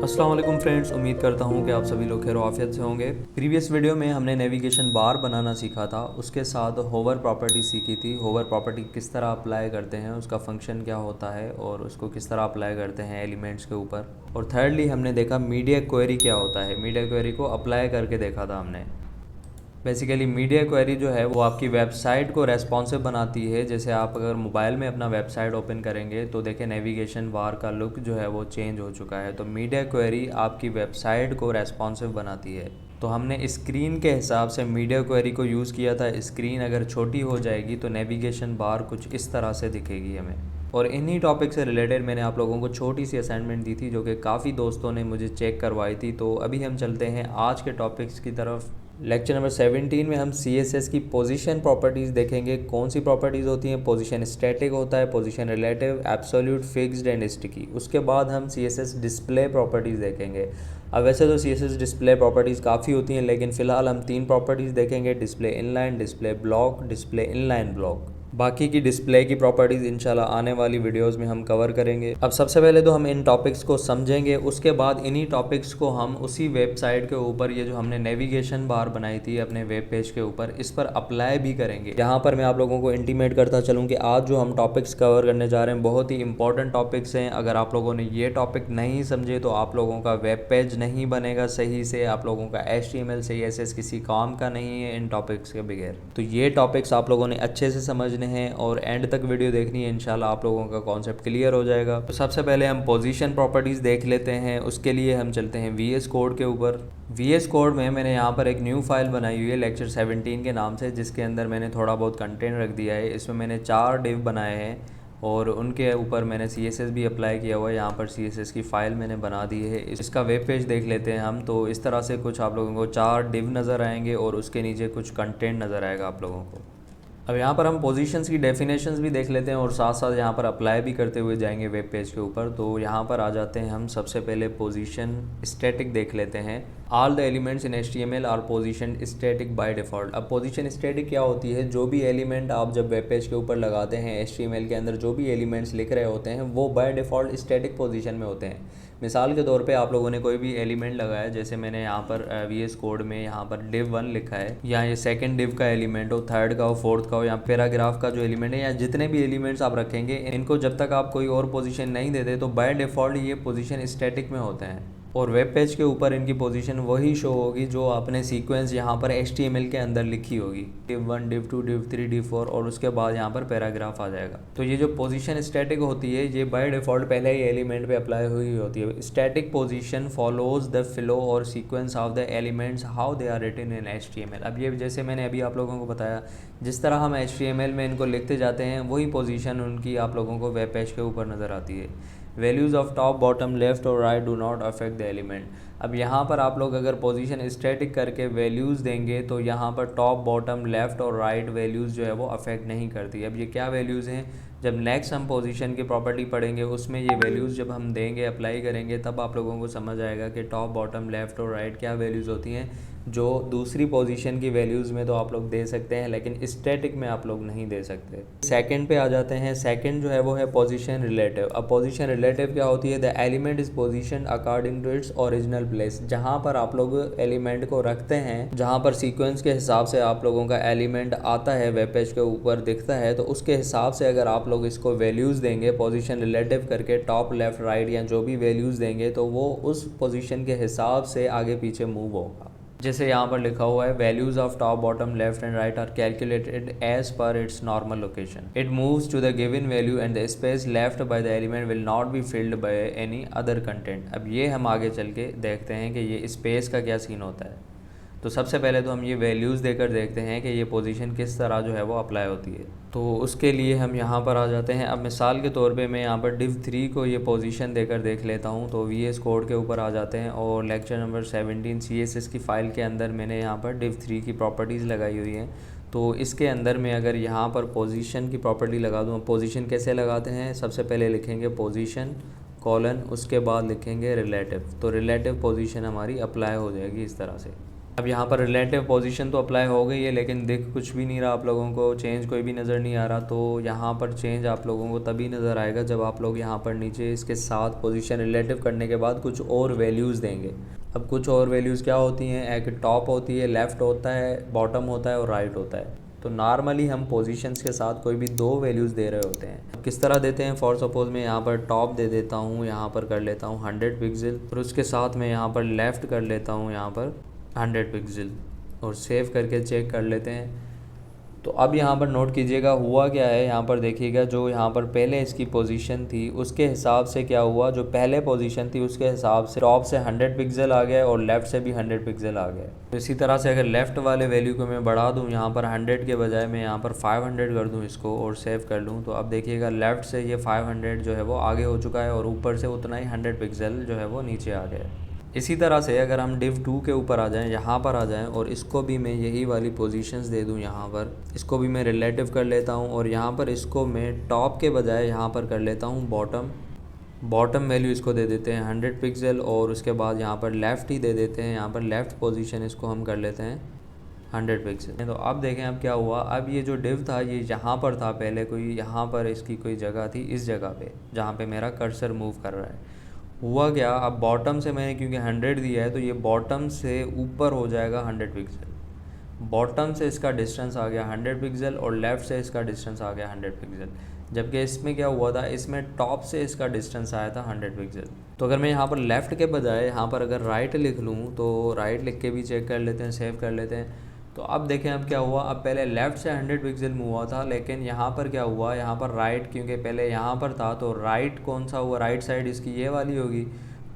अस्सलाम वालेकुम फ्रेंड्स, उम्मीद करता हूँ कि आप सभी लोग खैर आफियत से होंगे। प्रीवियस वीडियो में हमने नेविगेशन बार बनाना सीखा था, उसके साथ होवर प्रॉपर्टी सीखी थी। होवर प्रॉपर्टी किस तरह अप्लाई करते हैं, उसका फंक्शन क्या होता है और उसको किस तरह अप्लाई करते हैं एलिमेंट्स के ऊपर। और थर्डली हमने देखा मीडिया क्वेरी क्या होता है, मीडिया क्वेरी को अप्लाई करके देखा था हमने। बेसिकली मीडिया क्वेरी जो है वो आपकी वेबसाइट को रेस्पॉन्सिव बनाती है। जैसे आप अगर मोबाइल में अपना वेबसाइट ओपन करेंगे तो देखें नेविगेशन बार का लुक जो है वो चेंज हो चुका है। तो मीडिया क्वेरी आपकी वेबसाइट को रेस्पॉन्सिव बनाती है। तो हमने स्क्रीन के हिसाब से मीडिया क्वेरी को यूज़ किया था। स्क्रीन अगर छोटी हो जाएगी तो नेविगेशन बार कुछ इस तरह से दिखेगी हमें। और इन्हीं टॉपिक से रिलेटेड मैंने आप लोगों को छोटी सी असाइनमेंट दी थी जो कि काफ़ी दोस्तों ने मुझे चेक करवाई थी। तो अभी हम चलते हैं आज के टॉपिक्स की तरफ। लेक्चर नंबर 17 में हम CSS की पोजीशन प्रॉपर्टीज़ देखेंगे। कौन सी प्रॉपर्टीज़ होती हैं? पोजीशन स्टैटिक होता है, position relative, absolute, fixed and sticky. उसके बाद हम CSS डिस्प्ले प्रॉपर्टीज़ देखेंगे। अब वैसे तो CSS डिस्प्ले प्रॉपर्टीज़ काफ़ी होती हैं, लेकिन फ़िलहाल हम 3 प्रॉपर्टीज़ देखेंगे: display inline, display block, display inline block. बाकी की डिस्प्ले की प्रॉपर्टीज़ इंशाल्लाह आने वाली वीडियोस में हम कवर करेंगे। अब सबसे पहले तो हम इन टॉपिक्स को समझेंगे, उसके बाद इन्हीं टॉपिक्स को हम उसी वेबसाइट के ऊपर, ये जो हमने नेविगेशन बार बनाई थी अपने वेब पेज के ऊपर, इस पर अप्लाई भी करेंगे। यहाँ पर मैं आप लोगों को इंटीमेट करता चलूँ कि आज जो हम टॉपिक्स कवर करने जा रहे हैं बहुत ही इंपॉर्टेंट टॉपिक्स हैं। अगर आप लोगों ने ये टॉपिक नहीं समझे तो आप लोगों का वेब पेज नहीं बनेगा सही से, आप लोगों का HTML CSS किसी काम का नहीं है इन टॉपिक्स के बगैर। तो ये टॉपिक्स आप लोगों ने अच्छे से समझने हैं और एंड तक वीडियो देखनी है, इंशाल्लाह आप लोगों का कॉन्सेप्ट क्लियर हो जाएगा। तो सबसे पहले हम पोजीशन प्रॉपर्टीज़ देख लेते हैं। उसके लिए हम चलते हैं VS कोड के ऊपर। VS कोड में मैंने यहाँ पर एक न्यू फाइल बनाई हुई है लेक्चर 17 के नाम से, जिसके अंदर मैंने थोड़ा बहुत कंटेंट रख दिया है। इसमें मैंने 4 डिव बनाए हैं और उनके ऊपर मैंने CSS भी अप्लाई किया हुआ है। यहाँ पर CSS की फ़ाइल मैंने बना दी है। इसका वेब पेज देख लेते हैं हम। तो इस तरह से कुछ आप लोगों को 4 डिव नज़र आएंगे और उसके नीचे कुछ कंटेंट नज़र आएगा आप लोगों को। अब यहाँ पर हम पोजीशंस की डेफिनेशंस भी देख लेते हैं और साथ साथ यहाँ पर अप्लाई भी करते हुए जाएंगे वेब पेज के ऊपर। तो यहाँ पर आ जाते हैं हम। सबसे पहले पोजीशन स्टैटिक देख लेते हैं। All the elements in HTML are position static by default. अब पोजीशन स्टैटिक क्या होती है? जो भी एलिमेंट आप जब वेब पेज के ऊपर लगाते हैं, HTML के अंदर जो भी एलिमेंट्स लिख रहे होते हैं वो बाय डिफ़ॉल्ट स्टैटिक पोजीशन में होते हैं। मिसाल के तौर पे आप लोगों ने कोई भी एलिमेंट लगाया, जैसे मैंने यहाँ पर VS कोड में यहाँ पर div 1 लिखा है, या ये सेकंड div का एलिमेंट हो, थर्ड का हो, फोर्थ का हो, या पैराग्राफ का जो एलिमेंट है, या जितने भी एलिमेंट्स आप रखेंगे इनको जब तक आप कोई और पोजीशन नहीं देते तो बाय डिफ़ॉल्ट ये पोजीशन स्टैटिक में होते हैं। और वेब पेज के ऊपर इनकी पोजीशन वही शो होगी जो आपने सीक्वेंस यहाँ पर HTML के अंदर लिखी होगी, div 1, div 2, div 3, div 4, और उसके बाद यहाँ पर पैराग्राफ आ जाएगा। तो ये जो पोजीशन स्टैटिक होती है ये बाय डिफ़ॉल्ट पहले ही एलिमेंट पे अप्लाई हुई होती है। Static position follows the flow और sequence of the elements how they are written in HTML। अब ये जैसे मैंने अभी आप लोगों को बताया, जिस तरह हम HTML में इनको लिखते जाते हैं वही पोजीशन उनकी आप लोगों को वेब पेज के ऊपर नज़र आती है। Values of top, bottom, left और right do not affect the element. अब यहाँ पर आप लोग अगर पोजीशन स्टैटिक करके वैल्यूज़ देंगे तो यहाँ पर टॉप, बॉटम, लेफ़्ट और राइट वैल्यूज़ जो है वो अफेक्ट नहीं करती। अब ये क्या वैल्यूज़ हैं? जब नेक्स्ट हम पोजीशन की प्रॉपर्टी पढ़ेंगे उसमें ये वैल्यूज़ जब हम देंगे, अप्लाई करेंगे, तब आप लोगों को समझ आएगा कि टॉप, बॉटम, लेफ़्ट और राइट क्या वैल्यूज़ होती हैं, जो दूसरी पोजीशन की वैल्यूज़ में तो आप लोग दे सकते हैं लेकिन स्टैटिक में आप लोग नहीं दे सकते। सेकंड पे आ जाते हैं। सेकंड जो है वो है पोजीशन रिलेटिव। अब पोजीशन रिलेटिव क्या होती है? The element is position according to its original place. जहाँ पर आप लोग एलिमेंट को रखते हैं, जहाँ पर सीक्वेंस के हिसाब से आप लोगों का एलिमेंट आता है, वेब पेज के ऊपर दिखता है, तो उसके हिसाब से अगर आप लोग इसको वैल्यूज़ देंगे पोजीशन रिलेटिव करके, टॉप, लेफ़्ट, राइट या जो भी वैल्यूज़ देंगे, तो वो उस पोजीशन के हिसाब से आगे पीछे मूव होगा। जैसे यहाँ पर लिखा हुआ है, values of top, bottom, left and right are calculated as per its normal location. It moves to the given value and the space left by the element will not be filled by any other content. अब ये हम आगे चल के देखते हैं कि ये स्पेस का क्या सीन होता है। तो सबसे पहले तो हम ये वैल्यूज़ देकर देखते हैं कि ये पोजीशन किस तरह जो है वो अप्लाई होती है। तो उसके लिए हम यहाँ पर आ जाते हैं। अब मिसाल के तौर पे मैं यहाँ पर div 3 को ये पोजीशन देकर देख लेता हूँ। तो VS कोड के ऊपर आ जाते हैं और लेक्चर नंबर 17 CSS की फ़ाइल के अंदर मैंने यहाँ पर div 3 की प्रॉपर्टीज़ लगाई हुई हैं। तो इसके अंदर मैं अगर यहाँ पर पोजीशन की प्रॉपर्टी लगा दूँ, पोजीशन कैसे लगाते हैं? सबसे पहले लिखेंगे पोजीशन कॉलन, उसके बाद लिखेंगे रिलेटिव। तो रिलेटिव पोजीशन हमारी अप्लाई हो जाएगी इस तरह से। अब यहाँ पर रिलेटिव पोजीशन तो अप्लाई हो गई है, लेकिन दिख कुछ भी नहीं रहा आप लोगों को, चेंज कोई भी नज़र नहीं आ रहा। तो यहाँ पर चेंज आप लोगों को तभी नज़र आएगा जब आप लोग यहाँ पर नीचे इसके साथ पोजीशन रिलेटिव करने के बाद कुछ और वैल्यूज़ देंगे। अब कुछ और वैल्यूज़ क्या होती हैं, एक टॉप होती है, लेफ़्ट होता है, बॉटम होता है और राइट होता है। तो नॉर्मली हम पोजीशंस के साथ कोई भी दो वैल्यूज़ दे रहे होते हैं। अब किस तरह देते हैं, फॉर सपोज मैं यहाँ पर टॉप दे देता हूँ, यहाँ पर कर लेता हूँ 100 पिक्सल, और उसके साथ मैं यहाँ पर लेफ़्ट कर लेता हूँ यहाँ पर 100 पिक्सल, और सेव करके चेक कर लेते हैं। तो अब यहाँ पर नोट कीजिएगा हुआ क्या है, यहाँ पर देखिएगा जो यहाँ पर पहले इसकी पोजीशन थी उसके हिसाब से क्या हुआ, जो पहले पोजीशन थी उसके हिसाब से टॉप से 100 पिक्सल आ गया और लेफ़्ट से भी 100 पिक्सल आ गया। तो इसी तरह से अगर लेफ़्ट वाले वैल्यू को मैं बढ़ा दूँ, यहाँ पर 100 के बजाय मैं यहाँ पर 500 कर दूँ इसको और सेव कर लूँ, तो अब देखिएगा लेफ़्ट से ये 500 जो है वो आगे हो चुका है और ऊपर से उतना ही 100 पिक्सल जो है वो नीचे आ गया है। इसी तरह से अगर हम div 2 के ऊपर आ जाएं, यहाँ पर आ जाएं और इसको भी मैं यही वाली पोजीशंस दे दूँ, यहाँ पर इसको भी मैं रिलेटिव कर लेता हूँ और यहाँ पर इसको मैं टॉप के बजाय यहाँ पर कर लेता हूँ बॉटम वैल्यू इसको दे देते हैं 100 पिक्सल, और उसके बाद यहाँ पर लेफ़्ट ही दे देते हैं, यहाँ पर लेफ़्ट पोजीशन इसको हम कर लेते हैं 100 पिक्सल। तो अब देखें अब क्या हुआ, अब ये जो div था ये यहाँ पर था पहले, कोई यहाँ पर इसकी कोई जगह थी, इस जगह पे जहाँ पे मेरा कर्सर मूव कर रहा है। हुआ क्या, अब बॉटम से मैंने क्योंकि 100 दिया है तो ये बॉटम से ऊपर हो जाएगा 100 पिक्सल, बॉटम से इसका डिस्टेंस आ गया 100 पिक्सल और लेफ़्ट से इसका डिस्टेंस आ गया 100 पिक्सल। जबकि इसमें क्या हुआ था, इसमें टॉप से इसका डिस्टेंस आया था 100 पिक्सल। तो अगर मैं यहाँ पर लेफ़्ट के बजाय यहाँ पर अगर राइट लिख लूँ, तो राइट लिख के भी चेक कर लेते हैं, सेव कर लेते हैं। तो अब देखें अब क्या हुआ, अब पहले लेफ़्ट से 100 पिक्सल मूव हुआ था, लेकिन यहाँ पर क्या हुआ, यहाँ पर राइट, क्योंकि पहले यहाँ पर था तो राइट कौन सा हुआ, राइट साइड इसकी ये वाली होगी,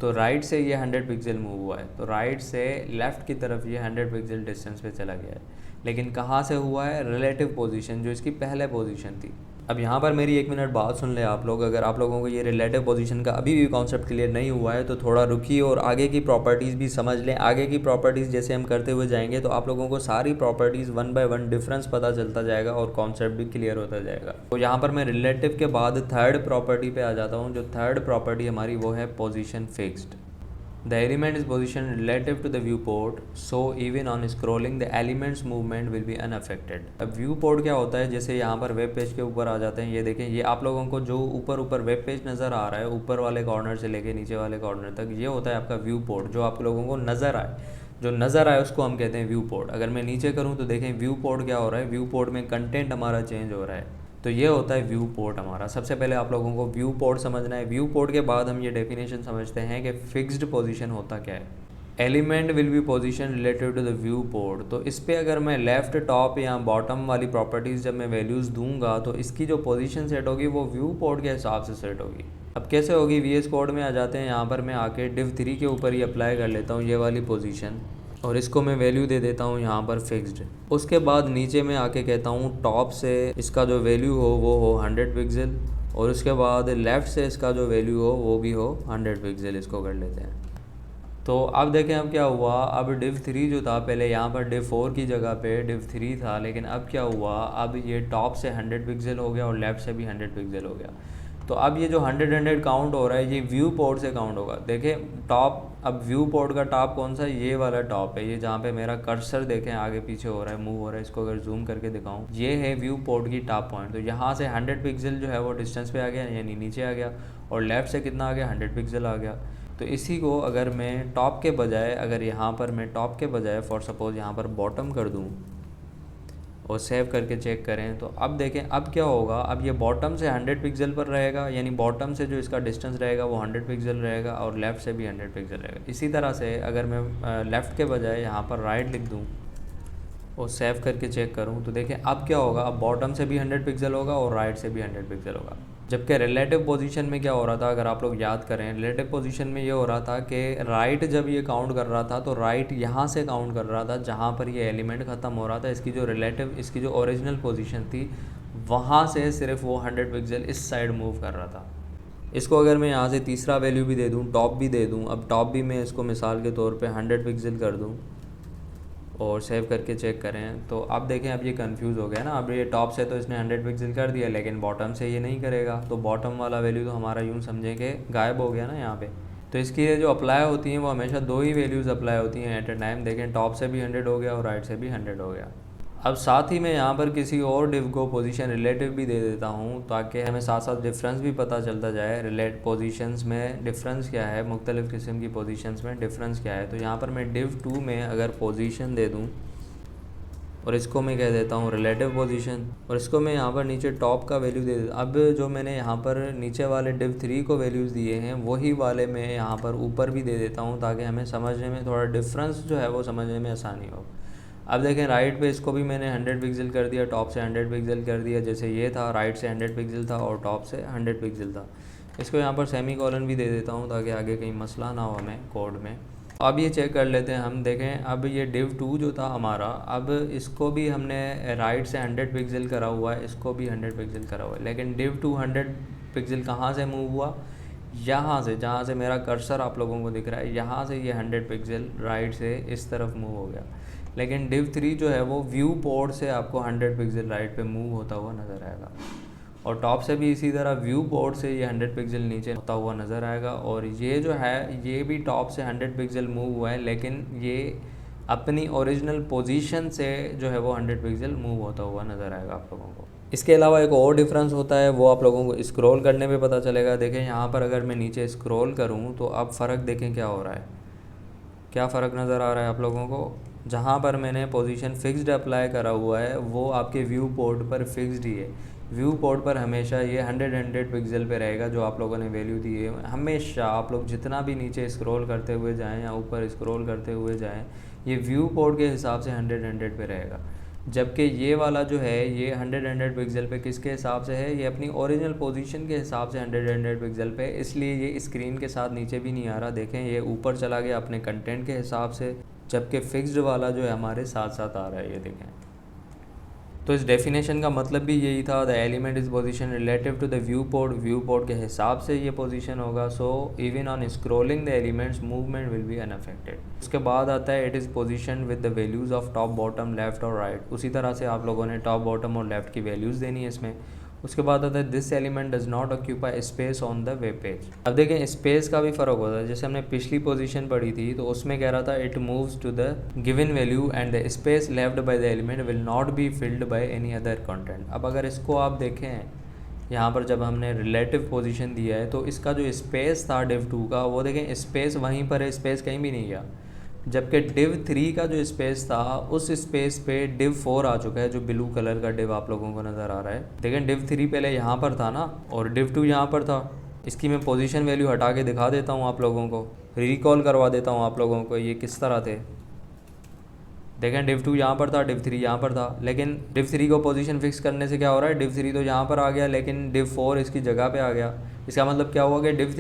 तो राइट से ये 100 पिक्सल मूव हुआ है, तो राइट से लेफ़्ट की तरफ ये 100 पिक्सल डिस्टेंस पे चला गया है। लेकिन कहाँ से हुआ है, रिलेटिव पोजीशन जो इसकी पहले पोजीशन थी। अब यहाँ पर मेरी 1 मिनट बात सुन ले आप लोग, अगर आप लोगों को ये रिलेटिव पोजीशन का अभी भी कॉन्सेप्ट क्लियर नहीं हुआ है तो थोड़ा रुकिए और आगे की प्रॉपर्टीज़ भी समझ लें। आगे की प्रॉपर्टीज़ जैसे हम करते हुए जाएंगे तो आप लोगों को सारी प्रॉपर्टीज़ 1 बाय 1 डिफरेंस पता चलता जाएगा और कॉन्सेप्ट भी क्लियर होता जाएगा। तो यहाँ पर मैं रिलेटिव के बाद थर्ड प्रॉपर्टी पर आ जाता हूँ। जो थर्ड प्रॉपर्टी हमारी वो है position fixed. The element is positioned relative to the viewport, so even on scrolling the element's movement will be unaffected। अब viewport क्या होता है, जैसे यहाँ पर वेब पेज के ऊपर आ जाते हैं, ये देखें, ये आप लोगों को जो ऊपर वेब पेज नज़र आ रहा है, ऊपर वाले कॉर्नर से लेके नीचे वाले कॉर्नर तक, ये होता है आपका viewport। जो आप लोगों को नज़र आए, जो नज़र आए उसको हम कहते हैं viewport। अगर मैं नीचे करूँ तो देखें viewport क्या हो रहा है, viewport में कंटेंट हमारा चेंज हो रहा है, तो ये होता है व्यू पोर्ट हमारा। सबसे पहले आप लोगों को व्यू पोर्ट समझना है। व्यू पोर्ट के बाद हम ये डेफिनेशन समझते हैं कि फिक्स्ड पोजीशन होता क्या है। Element will be position related to the view port. तो इस पर अगर मैं लेफ़्ट, टॉप या बॉटम वाली प्रॉपर्टीज़ जब मैं वैल्यूज़ दूंगा तो इसकी जो पोजीशन सेट होगी वो व्यू पोर्ट के हिसाब से सेट होगी। अब कैसे होगी, VS कोड में आ जाते हैं, यहाँ पर मैं आके div 3 के ऊपर ही अप्लाई कर लेता हूँ ये वाली पोजीशन, और इसको मैं वैल्यू दे देता हूँ यहाँ पर फिक्स्ड। उसके बाद नीचे मैं आके कहता हूँ टॉप से इसका जो वैल्यू हो वो हो 100 पिक्सल, और उसके बाद लेफ़्ट से इसका जो वैल्यू हो वो भी हो 100 पिक्सल, इसको कर लेते हैं। तो अब देखें अब क्या हुआ, अब div 3 जो था, पहले यहाँ पर div 4 की जगह पे div 3 था, लेकिन अब क्या हुआ, अब ये टॉप से 100 पिक्सल हो गया और लेफ़्ट से भी 100 पिक्सल हो गया। तो अब ये जो 100 काउंट हो रहा है ये व्यू पोर्ट से काउंट होगा। देखें टॉप, अब व्यू पोर्ट का टॉप कौन सा, ये वाला टॉप है, ये जहाँ पे मेरा कर्सर देखें आगे पीछे हो रहा है, मूव हो रहा है, इसको अगर जूम करके दिखाऊं, ये है व्यू पोर्ट की टॉप पॉइंट। तो यहाँ से 100 पिक्सल जो है वो डिस्टेंस पे आ गया, यानी नीचे आ गया, और लेफ़्ट से कितना आ गया, 100 पिक्सल आ गया। तो इसी को अगर मैं टॉप के बजाय, अगर यहाँ पर मैं टॉप के बजाय फॉर सपोज़ यहाँ पर बॉटम कर दूँ और सेव करके चेक करें, तो अब देखें अब क्या होगा, अब ये बॉटम से 100 पिक्सल पर रहेगा, यानी बॉटम से जो इसका डिस्टेंस रहेगा वो 100 पिक्सल रहेगा, और लेफ़्ट से भी 100 पिक्सल रहेगा। इसी तरह से अगर मैं लेफ़्ट के बजाय यहाँ पर राइट लिख दूँ और सेव करके चेक करूँ, तो देखें अब क्या होगा, अब बॉटम से भी 100 पिक्सल होगा और राइट से भी 100 पिक्सल होगा। जबकि रिलेटिव पोजीशन में क्या हो रहा था, अगर आप लोग याद करें, रिलेटिव पोजीशन में ये हो रहा था कि राइट जब ये काउंट कर रहा था तो राइट यहाँ से काउंट कर रहा था जहाँ पर ये एलिमेंट ख़त्म हो रहा था, इसकी जो रिलेटिव, इसकी जो ओरिजिनल पोजीशन थी वहाँ से सिर्फ वो 100 पिक्सल इस साइड मूव कर रहा था। इसको अगर मैं यहाँ से तीसरा वैल्यू भी दे दूँ, टॉप भी दे दूँ, अब टॉप भी मैं इसको मिसाल के तौर पर 100 पिक्सल कर दूँ और सेव करके चेक करें, तो अब देखें अब ये कंफ्यूज हो गया ना। अब ये टॉप से तो इसने 100 पिक्सल कर दिया, लेकिन बॉटम से ये नहीं करेगा, तो बॉटम वाला वैल्यू तो हमारा यूँ समझें कि गायब हो गया ना यहाँ पे। तो इसकी ये जो अप्लाई होती हैं वो हमेशा 2 ही वैल्यूज़ अप्लाई होती हैं एट ए टाइम। देखें टॉप से भी 100 हो गया और राइट से भी 100 हो गया। अब साथ ही मैं यहाँ पर किसी और डिव को पोजीशन रिलेटिव भी दे देता हूँ ताकि हमें साथ साथ डिफरेंस भी पता चलता जाए, रिलेट पोजीशंस में डिफरेंस क्या है, मुख्तलिफ़ किस्म की पोजीशंस में डिफरेंस क्या है। तो यहाँ पर मैं डिव 2 में अगर पोजीशन दे दूँ और इसको मैं कह देता हूँ रिलेटिव पोजीशन, और इसको मैं यहाँ पर नीचे टॉप का वैल्यू दे देता। अब जो मैंने यहाँ पर नीचे वाले डिव 3 को वैल्यूज़ दिए हैं वही वाले मैं यहाँ पर ऊपर भी दे देता हूँ ताकि हमें समझने में थोड़ा डिफरेंस जो है वो समझने में आसानी हो। अब देखें राइट पे इसको भी मैंने 100 पिक्सल कर दिया, टॉप से 100 पिक्सल कर दिया, जैसे ये था राइट से 100 पिक्सल था और टॉप से 100 पिक्सल था। इसको यहाँ पर सेमी कॉलन भी दे देता हूँ ताकि आगे कहीं मसला ना हो हमें कोड में। अब ये चेक कर लेते हैं हम, देखें अब ये div 2 जो था हमारा, अब इसको भी हमने राइट से 100 पिक्सल करा हुआ है, इसको भी 100 पिक्सल करा हुआ है, लेकिन div 2 100 पिक्सल कहाँ से मूव हुआ, यहाँ से, जहाँ से मेरा कर्सर आप लोगों को दिख रहा है यहाँ से ये 100 पिक्सल राइट से इस तरफ मूव हो गया। लेकिन div 3 जो है वो व्यू पोर्ट से आपको 100 पिक्सल राइट पे मूव होता हुआ नज़र आएगा, और टॉप से भी इसी तरह व्यू पोर्ट से ये 100 पिक्सल नीचे होता हुआ नज़र आएगा। और ये जो है ये भी टॉप से 100 पिक्सल मूव हुआ है, लेकिन ये अपनी ओरिजिनल पोजीशन से जो है वो 100 पिक्सल मूव होता हुआ नज़र आएगा आप लोगों को। इसके अलावा एक और डिफरेंस होता है, वो आप लोगों को स्क्रॉल करने पे पता चलेगा। देखें यहाँ पर अगर मैं नीचे स्क्रॉल करूँ तो अब फ़र्क देखें क्या हो रहा है, क्या फ़र्क नज़र आ रहा है आप लोगों को। जहाँ पर मैंने पोजीशन फिक्स्ड अप्लाई करा हुआ है वो आपके व्यू पोर्ट पर फिक्स्ड ही है। व्यू पोर्ट पर हमेशा ये 100 पिक्सल पे रहेगा जो आप लोगों ने वैल्यू दी है। हमेशा आप लोग जितना भी नीचे स्क्रॉल करते हुए जाएं या ऊपर स्क्रॉल करते हुए जाएं, ये व्यू पोर्ट के हिसाब से 100 पे रहेगा। जबकि ये वाला जो है ये 100 पिक्सल पे किसके हिसाब से है, ये अपनी ओरिजिनल पोजीशन के हिसाब से 100 पिक्सल पे, इसलिए ये स्क्रीन के साथ नीचे भी नहीं आ रहा। देखें ये ऊपर चला गया अपने कंटेंट के हिसाब से, जबकि फिक्स्ड वाला जो है हमारे साथ साथ आ रहा है, ये देखें। तो इस डेफिनेशन का मतलब भी यही था, the element is position relative to the view port के हिसाब से ये पोजीशन होगा। So even on scrolling the elements movement will be unaffected. उसके बाद आता है it is position with the values of top bottom left और राइट। उसी तरह से आप लोगों ने टॉप बॉटम और लेफ्ट की वैल्यूज़ देनी है इसमें। उसके बाद आता है this element does not occupy space on the web page. अब देखें स्पेस का भी फ़र्क होता है, जैसे हमने पिछली पोजीशन पढ़ी थी तो उसमें कह रहा था it moves to the given value and the space left by the element will not be filled by any other content. अब अगर इसको आप देखें यहाँ पर जब हमने रिलेटिव पोजीशन दिया है तो इसका जो स्पेस था div 2 का, वो देखें स्पेस वहीं पर है, स्पेस कहीं भी नहीं गया। जबकि div 3 का जो स्पेस था उस स्पेस पे div 4 आ चुका है, जो ब्लू कलर का div आप लोगों को नज़र आ रहा है। देखें div 3 पहले यहाँ पर था ना और div 2 यहाँ पर था। इसकी मैं पोजीशन वैल्यू हटा के दिखा देता हूँ आप लोगों को, रिकॉल करवा देता हूँ आप लोगों को ये किस तरह थे। देखें div 2 यहाँ पर था, div 3 यहाँ पर था, लेकिन div 3 को पोजीशन फिक्स करने से क्या हो रहा है, div 3 तो यहाँ पर आ गया लेकिन div 4 इसकी जगह पे आ गया। इसका मतलब क्या हुआ कि div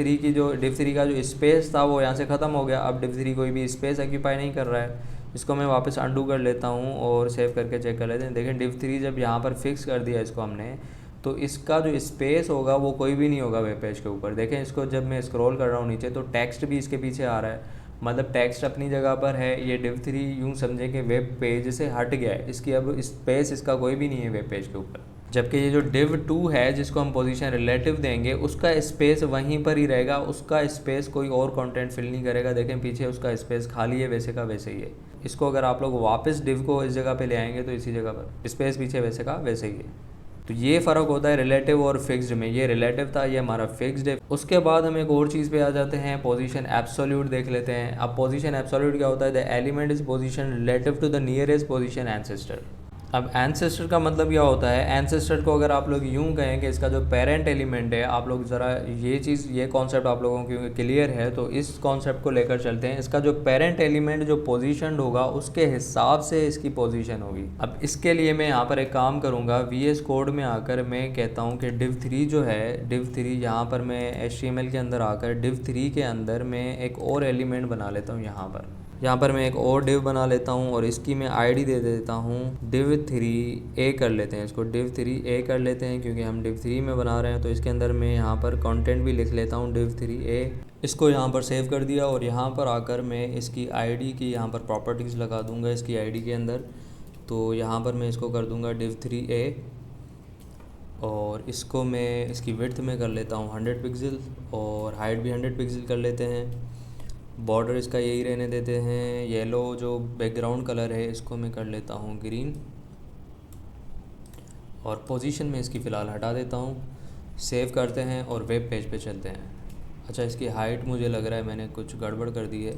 3 का जो स्पेस था वो यहाँ से ख़त्म हो गया। अब div 3 कोई भी स्पेस ऑक्यूपाई नहीं कर रहा है। इसको मैं वापस अंडू कर लेता हूँ और सेव करके चेक कर लेते हैं। देखें div 3 जब यहाँ पर फिक्स कर दिया इसको हमने, तो इसका जो स्पेस होगा वो कोई भी नहीं होगा वेब पेज के ऊपर। देखें इसको जब मैं स्क्रॉल कर रहा हूँ नीचे तो टेक्स्ट भी इसके पीछे आ रहा है, मतलब टेक्स्ट अपनी जगह पर है। ये div 3 यूँ समझें कि वेब पेज से हट गया है, इसकी अब स्पेस इसका कोई भी नहीं है वेब पेज के ऊपर। जबकि ये जो div 2 है जिसको हम पोजीशन रिलेटिव देंगे उसका स्पेस वहीं पर ही रहेगा, उसका स्पेस कोई और कंटेंट फिल नहीं करेगा। देखें पीछे उसका स्पेस खाली है, वैसे का वैसे ही है। इसको अगर आप लोग वापस div को इस जगह पे ले आएंगे तो इसी जगह पर स्पेस पीछे वैसे का वैसे ही है। तो ये फ़र्क होता है रिलेटिव और फिक्स्ड में। ये रिलेटिव था, ये हमारा फिक्स्ड है। उसके बाद हम एक और चीज़ पे आ जाते हैं, पोजीशन एब्सोल्यूट देख लेते हैं। अब पोजीशन एब्सोल्यूट क्या होता है, the element is position relative to the nearest position ancestor. अब एंसेस्टर का मतलब क्या होता है, एंसेस्टर को अगर आप लोग यूँ कहें कि इसका जो पेरेंट एलिमेंट है, आप लोग ज़रा ये कॉन्सेप्ट आप लोगों को क्लियर है तो इस कॉन्सेप्ट को लेकर चलते हैं। इसका जो पेरेंट एलिमेंट जो पोजीशन होगा उसके हिसाब से इसकी पोजीशन होगी। अब इसके लिए मैं यहाँ पर एक काम करूँगा, VS कोड में आकर मैं कहता हूँ कि div 3 जो है, div 3 यहाँ पर मैं HTML के अंदर आकर div 3 के अंदर मैं एक और एलिमेंट बना लेता हूँ। यहाँ पर मैं एक और div बना लेता हूँ और इसकी मैं ID दे देता हूँ div 3a कर लेते हैं। इसको div 3a कर लेते हैं क्योंकि हम div 3 में बना रहे हैं। तो इसके अंदर मैं यहाँ पर कंटेंट भी लिख लेता हूँ div 3a। इसको यहाँ पर सेव कर दिया और यहाँ पर आकर मैं इसकी ID की यहाँ पर प्रॉपर्टीज़ लगा दूँगा इसकी ID के अंदर। तो यहाँ पर मैं इसको कर दूँगा div 3a और इसको मैं इसकी विड्थ में कर लेता हूँ 100 पिक्सल और हाइट भी 100 पिक्सल कर लेते हैं। बॉर्डर इसका यही रहने देते हैं। येलो जो बैकग्राउंड कलर है इसको मैं कर लेता हूँ ग्रीन और पोजीशन में इसकी फ़िलहाल हटा देता हूँ। सेव करते हैं और वेब पेज पे चलते हैं। अच्छा, इसकी हाइट मुझे लग रहा है मैंने कुछ गड़बड़ कर दी है,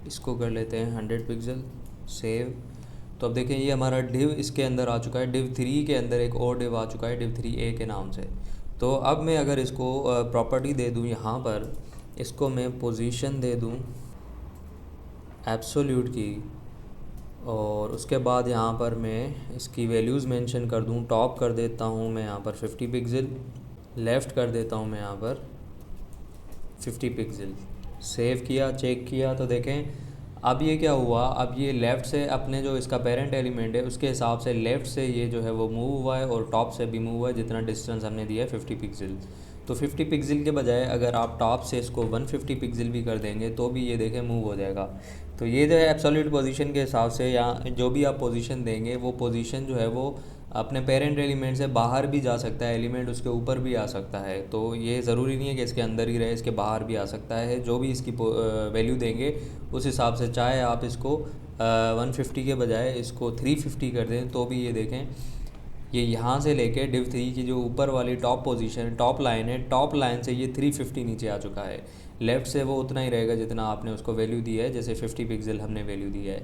इसको कर लेते हैं 100 पिक्सल। सेव। तो अब देखें ये हमारा डिव इसके अंदर आ चुका है। डिव 3 के अंदर एक और डिव आ चुका है डिव 3A के नाम से। तो अब मैं अगर इसको प्रॉपर्टी दे दूँ यहाँ पर, इसको मैं पोजीशन दे दूँ एब्सोल्यूट की और उसके बाद यहाँ पर मैं इसकी वैल्यूज़ मेंशन कर दूँ। टॉप कर देता हूँ मैं यहाँ पर 50 पिक्सल, लेफ़्ट कर देता हूँ मैं यहाँ पर 50 पिक्सल। सेव किया, चेक किया तो देखें अब ये क्या हुआ, अब ये लेफ़्ट से अपने जो इसका पेरेंट एलिमेंट है उसके हिसाब से लेफ़्ट से ये जो है वो मूव हुआ है और टॉप से भी मूव हुआ है, जितना डिस्टेंस हमने दिया है 50 पिक्सल। तो 50 पिक्सल के बजाय अगर आप टॉप से इसको 150 पिक्सल भी कर देंगे तो भी ये देखें मूव हो जाएगा। तो ये जो है एब्सोल्यूट पोजीशन के हिसाब से या जो भी आप पोजीशन देंगे वो पोजीशन जो है वो अपने पेरेंट एलिमेंट से बाहर भी जा सकता है, एलिमेंट उसके ऊपर भी आ सकता है। तो ये ज़रूरी नहीं है कि इसके अंदर ही रहे, इसके बाहर भी आ सकता है। जो भी इसकी वैल्यू देंगे उस हिसाब से, चाहे आप इसको 150 के बजाय इसको 350 कर दें तो भी ये देखें ये यहाँ से लेके डिव 3 की जो ऊपर वाली टॉप पोजीशन टॉप लाइन है, टॉप लाइन से ये 350 नीचे आ चुका है। लेफ़्ट से वो उतना ही रहेगा जितना आपने उसको वैल्यू दी है, जैसे 50 पिक्सल हमने वैल्यू दी है।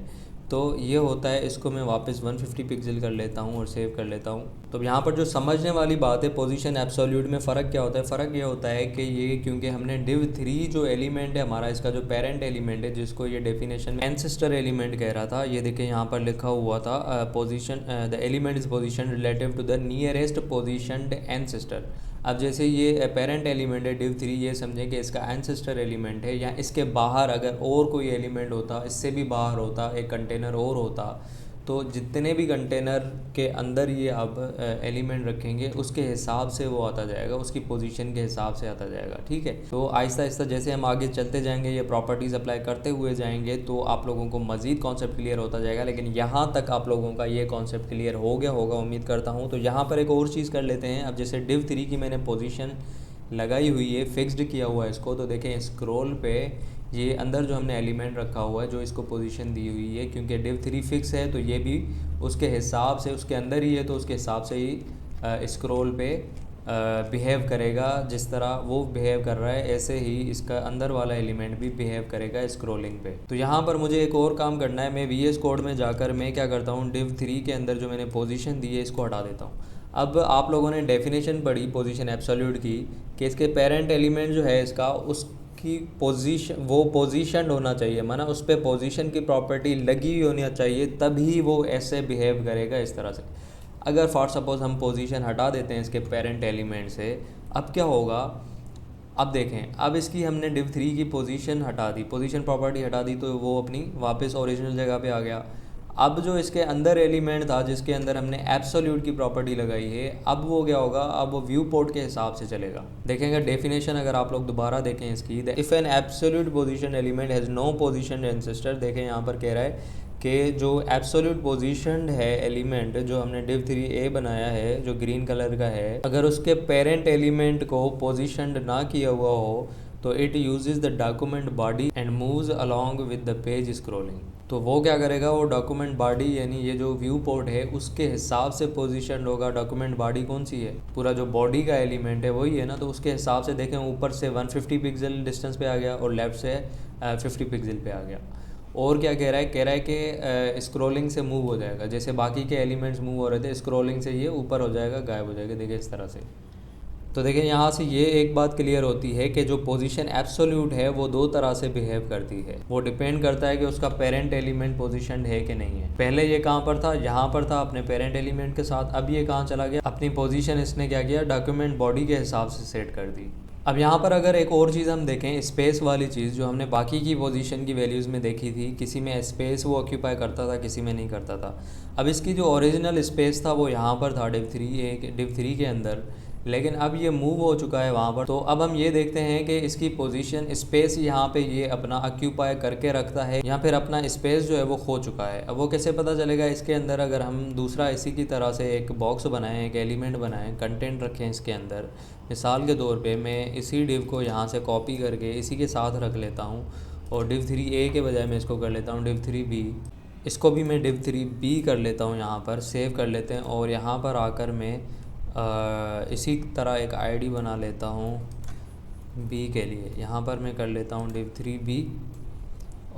तो ये होता है। इसको मैं वापस 150 पिक्सल कर लेता हूँ और सेव कर लेता हूँ। तो यहाँ पर जो समझने वाली बात है पोजीशन एब्सोल्यूट में फ़र्क क्या होता है, फ़र्क ये होता है कि ये क्योंकि हमने डिव 3 जो एलिमेंट है हमारा, इसका जो पेरेंट एलिमेंट है जिसको ये डेफिनेशन में एंसेस्टर एलिमेंट कह रहा था, ये देखें यहाँ पर लिखा हुआ था position the element is position relative to the nearest positioned ancestor. अब जैसे ये पेरेंट एलिमेंट है डिव 3, ये समझें कि इसका एंसेस्टर एलिमेंट है, या इसके बाहर अगर और कोई एलिमेंट होता, इससे भी बाहर होता, एक कंटेनर और होता, तो जितने भी कंटेनर के अंदर ये आप एलिमेंट रखेंगे उसके हिसाब से वो आता जाएगा, उसकी पोजीशन के हिसाब से आता जाएगा। ठीक है। तो आहिस्ता आहिस्ता जैसे हम आगे चलते जाएंगे, ये प्रॉपर्टीज़ अप्लाई करते हुए जाएंगे तो आप लोगों को मज़ीद कॉन्सेप्ट क्लियर होता जाएगा। लेकिन यहाँ तक आप लोगों का ये कॉन्सेप्ट क्लियर हो गया होगा उम्मीद करता हूँ। तो यहाँ पर एक और चीज़ कर लेते हैं। अब जैसे डिव 3 की मैंने पोजीशन लगाई हुई है, फिक्स्ड किया हुआ है इसको, तो देखें स्क्रॉल पे ये अंदर जो हमने एलिमेंट रखा हुआ है जो इसको पोजीशन दी हुई है, क्योंकि डिव 3 फिक्स है तो ये भी उसके हिसाब से उसके अंदर ही है, तो उसके हिसाब से ही स्क्रॉल पे बिहेव करेगा। जिस तरह वो बिहेव कर रहा है ऐसे ही इसका अंदर वाला एलिमेंट भी बिहेव करेगा स्क्रॉलिंग पे। तो यहाँ पर मुझे एक और काम करना है। मैं VS कोड में जाकर मैं क्या करता हूँ, डिव 3 के अंदर जो मैंने पोजीशन दी है इसको हटा देता हूँ। अब आप लोगों ने डेफिनेशन पढ़ी पोजीशन एब्सोल्यूट की कि इसके पेरेंट एलिमेंट जो है इसका उसकी पोजीशन वो पोजीशन होना चाहिए, माना उस पर पोजीशन की प्रॉपर्टी लगी हुई होनी चाहिए, तभी वो ऐसे बिहेव करेगा इस तरह से। अगर फॉर सपोज़ हम पोजीशन हटा देते हैं इसके पेरेंट एलिमेंट से, अब क्या होगा, अब देखें अब इसकी हमने डिव 3 की पोजीशन हटा दी, पोजीशन प्रॉपर्टी हटा दी, तो वो अपनी वापस ओरिजिनल जगह पे आ गया। अब जो इसके अंदर एलिमेंट था जिसके अंदर हमने एब्सोल्यूट की प्रॉपर्टी लगाई है, अब वो क्या होगा, अब वो व्यू पोर्ट के हिसाब से चलेगा। देखेंगे डेफिनेशन अगर आप लोग दोबारा देखें इसकी, if an absolute position element has no position ancestor, देखें यहाँ पर कह रहा है कि जो एब्सोल्यूट पोजीशन है एलिमेंट जो हमने डिव 3A बनाया है जो ग्रीन कलर का है, अगर उसके पेरेंट एलिमेंट को पोजीशनड ना किया हुआ हो तो it uses the document body and moves along with the page scrolling. तो वो क्या करेगा, वो डॉक्यूमेंट बॉडी यानी ये जो व्यू पोर्ट है उसके हिसाब से पोजीशन होगा। डॉक्यूमेंट बॉडी कौन सी है, पूरा जो बॉडी का एलिमेंट है वही है ना, तो उसके हिसाब से देखें ऊपर से 150 पिक्सल डिस्टेंस पे आ गया और लेफ़्ट से 50 पिक्सल पे आ गया। और क्या कह रहा है, कह रहा है कि स्क्रॉलिंग से मूव हो जाएगा, जैसे बाकी के एलिमेंट्स मूव हो रहे थे स्क्रॉलिंग से ये ऊपर हो जाएगा, गायब हो जाएगा। देखिए इस तरह से। तो देखें यहाँ से ये एक बात क्लियर होती है कि जो पोजीशन एब्सोल्यूट है वो दो तरह से बिहेव करती है। वो डिपेंड करता है कि उसका पेरेंट एलिमेंट पोजीशनड है कि नहीं है। पहले ये कहाँ पर था, यहाँ पर था अपने पेरेंट एलिमेंट के साथ। अब ये कहाँ चला गया, अपनी पोजीशन इसने क्या किया, डॉक्यूमेंट बॉडी के हिसाब से सेट कर दी। अब यहाँ पर अगर एक और चीज़ हम देखें, स्पेस वाली चीज़ जो हमने बाकी की पोजीशन की वैल्यूज़ में देखी थी, किसी में स्पेस वो ऑक्यूपाई करता था, किसी में नहीं करता था। अब इसकी जो ओरिजिनल स्पेस था वो यहाँ पर था डिव 3 के अंदर, लेकिन अब ये मूव हो चुका है वहाँ पर। तो अब हम ये देखते हैं कि इसकी पोजीशन स्पेस यहाँ पे ये अपना ऑक्यूपाई करके रखता है या फिर अपना स्पेस जो है वो खो चुका है। अब वो कैसे पता चलेगा? इसके अंदर अगर हम दूसरा इसी की तरह से एक बॉक्स बनाएं, एक एलिमेंट बनाएं, कंटेंट रखें इसके अंदर, मिसाल के तौर पे मैं इसी डिव को यहाँ से कॉपी करके इसी के साथ रख लेता हूँ और div 3a के बजाय मैं इसको कर लेता हूँ div 3b। इसको भी मैं div 3b कर लेता हूँ, यहाँ पर सेव कर लेते हैं और यहाँ पर आकर मैं इसी तरह एक आईडी बना लेता हूँ b के लिए। यहाँ पर मैं कर लेता हूँ div 3b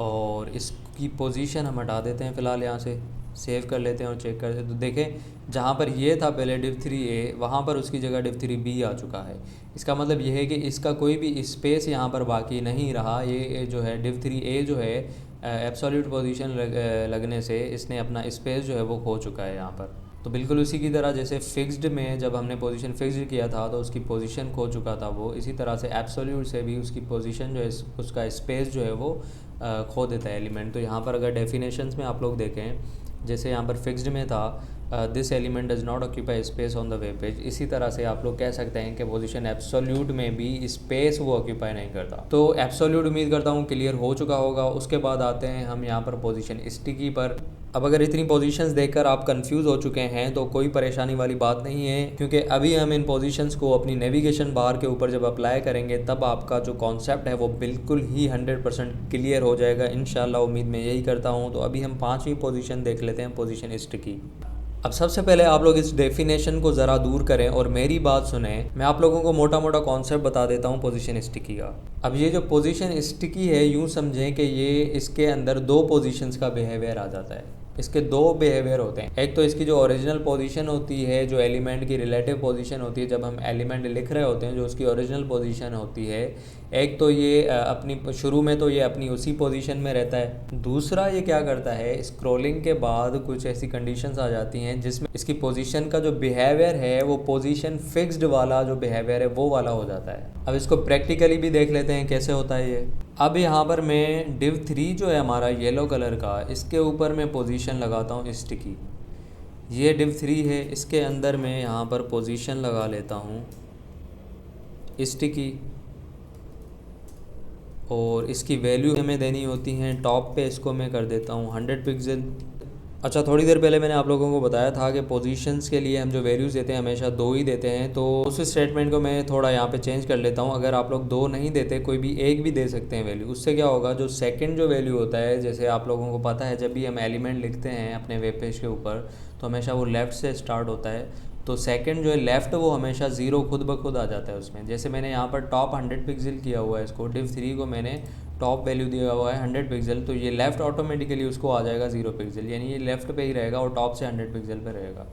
और इसकी पोजीशन हम हटा देते हैं फ़िलहाल, यहाँ से सेव कर लेते हैं और चेक करते हैं। तो देखें जहाँ पर ये था पहले div 3a, वहाँ पर उसकी जगह div 3b आ चुका है। इसका मतलब ये है कि इसका कोई भी स्पेस यहाँ पर बाकी नहीं रहा। ये जो है div 3a जो है एब्सोल्यूट पोजीशन लगने से इसने अपना स्पेस जो है वो खो चुका है यहाँ पर। तो बिल्कुल उसी की तरह जैसे फिक्स्ड में जब हमने पोजीशन फिक्स्ड किया था तो उसकी पोजीशन खो चुका था वो, इसी तरह से एब्सोल्यूट से भी उसकी पोजीशन जो है उसका स्पेस जो है वो खो देता है एलिमेंट। तो यहाँ पर अगर डेफिनेशंस में आप लोग देखें, जैसे यहाँ पर फिक्स्ड में था this element does not occupy space on the web page, इसी तरह से आप लोग कह सकते हैं कि पोजीशन एब्सोल्यूट में भी स्पेस वो ऑक्यूपाई नहीं करता। तो एब्सोल्यूट उम्मीद करता हूँ क्लियर हो चुका होगा। उसके बाद आते हैं हम यहाँ पर पोजीशन स्टिकी पर। अब अगर इतनी पोजीशंस देखकर आप कंफ्यूज हो चुके हैं तो कोई परेशानी वाली बात नहीं है, क्योंकि अभी हम इन पोजीशंस को अपनी नेविगेशन बार के ऊपर जब अप्लाई करेंगे तब आपका जो कॉन्सेप्ट है वो बिल्कुल ही 100% क्लियर हो जाएगा इंशाल्लाह। उम्मीद मैं यही करता हूँ। तो अभी हम 5वीं पोजीशन देख लेते हैं, पोजीशन स्टिकी। अब सबसे पहले आप लोग इस डेफिनेशन को ज़रा दूर करें और मेरी बात सुने। मैं आप लोगों को मोटा मोटा कॉन्सेप्ट बता देता हूँ पोजीशन स्टिकी का। अब ये जो पोजीशन स्टिकी है, यूँ समझें कि ये इसके अंदर 2 पोजीशंस का बिहेवियर आ जाता है। इसके 2 बिहेवियर होते हैं। एक तो इसकी जो ओरिजिनल पोजीशन होती है, जो एलिमेंट की रिलेटिव पोजीशन होती है जब हम एलिमेंट लिख रहे होते हैं, जो उसकी ओरिजिनल पोजीशन होती है। एक तो ये अपनी शुरू में तो ये अपनी उसी पोजीशन में रहता है। दूसरा ये क्या करता है, स्क्रॉलिंग के बाद कुछ ऐसी कंडीशंस आ जाती हैं जिसमें इसकी पोजीशन का जो बिहेवियर है वो पोजीशन फिक्स्ड वाला जो बिहेवियर है वो वाला हो जाता है। अब इसको प्रैक्टिकली भी देख लेते हैं कैसे होता है ये। अब यहाँ पर मैं div 3 जो है हमारा येलो कलर का, इसके ऊपर मैं पोजीशन लगाता हूँ स्टिकी। ये div 3 है, इसके अंदर मैं यहाँ पर पोजीशन लगा लेता हूँ स्टिकी और इसकी वैल्यू हमें देनी होती हैं टॉप पे। इसको मैं कर देता हूँ 100 पिक्सल। अच्छा, थोड़ी देर पहले मैंने आप लोगों को बताया था कि पोजीशंस के लिए हम जो वैल्यूज़ देते हैं हमेशा 2 ही देते हैं। तो उस स्टेटमेंट को मैं थोड़ा यहाँ पे चेंज कर लेता हूँ। अगर आप लोग 2 नहीं देते, कोई भी एक भी दे सकते हैं वैल्यू। उससे क्या होगा, जो सेकंड जो वैल्यू होता है, जैसे आप लोगों को पता है जब भी हम एलिमेंट लिखते हैं अपने वेब पेज के ऊपर तो हमेशा वो लेफ़्ट से स्टार्ट होता है। तो सेकंड जो है लेफ़्ट वो हमेशा 0 खुद ब खुद आ जाता है उसमें। जैसे मैंने यहाँ पर टॉप 100 पिक्सल किया हुआ है, इसको div 3 को मैंने टॉप वैल्यू दिया हुआ है 100 पिक्सल, तो ये लेफ़्ट ऑटोमेटिकली उसको आ जाएगा 0 पिक्सल, यानी ये लेफ़्ट पे ही रहेगा और टॉप से 100 पिक्सल पे रहेगा।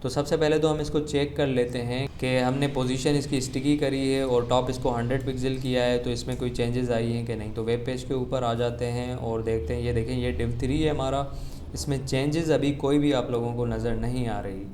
तो सबसे पहले तो हम इसको चेक कर लेते हैं कि हमने पोजीशन इसकी स्टिकी करी है और टॉप इसको 100 पिक्सल किया है तो इसमें कोई चेंजेस आई हैं कि नहीं। तो वेब पेज के ऊपर आ जाते हैं और देखते हैं। ये देखें, ये div 3 है हमारा, इसमें चेंजेस अभी कोई भी आप लोगों को नज़र नहीं आ रही।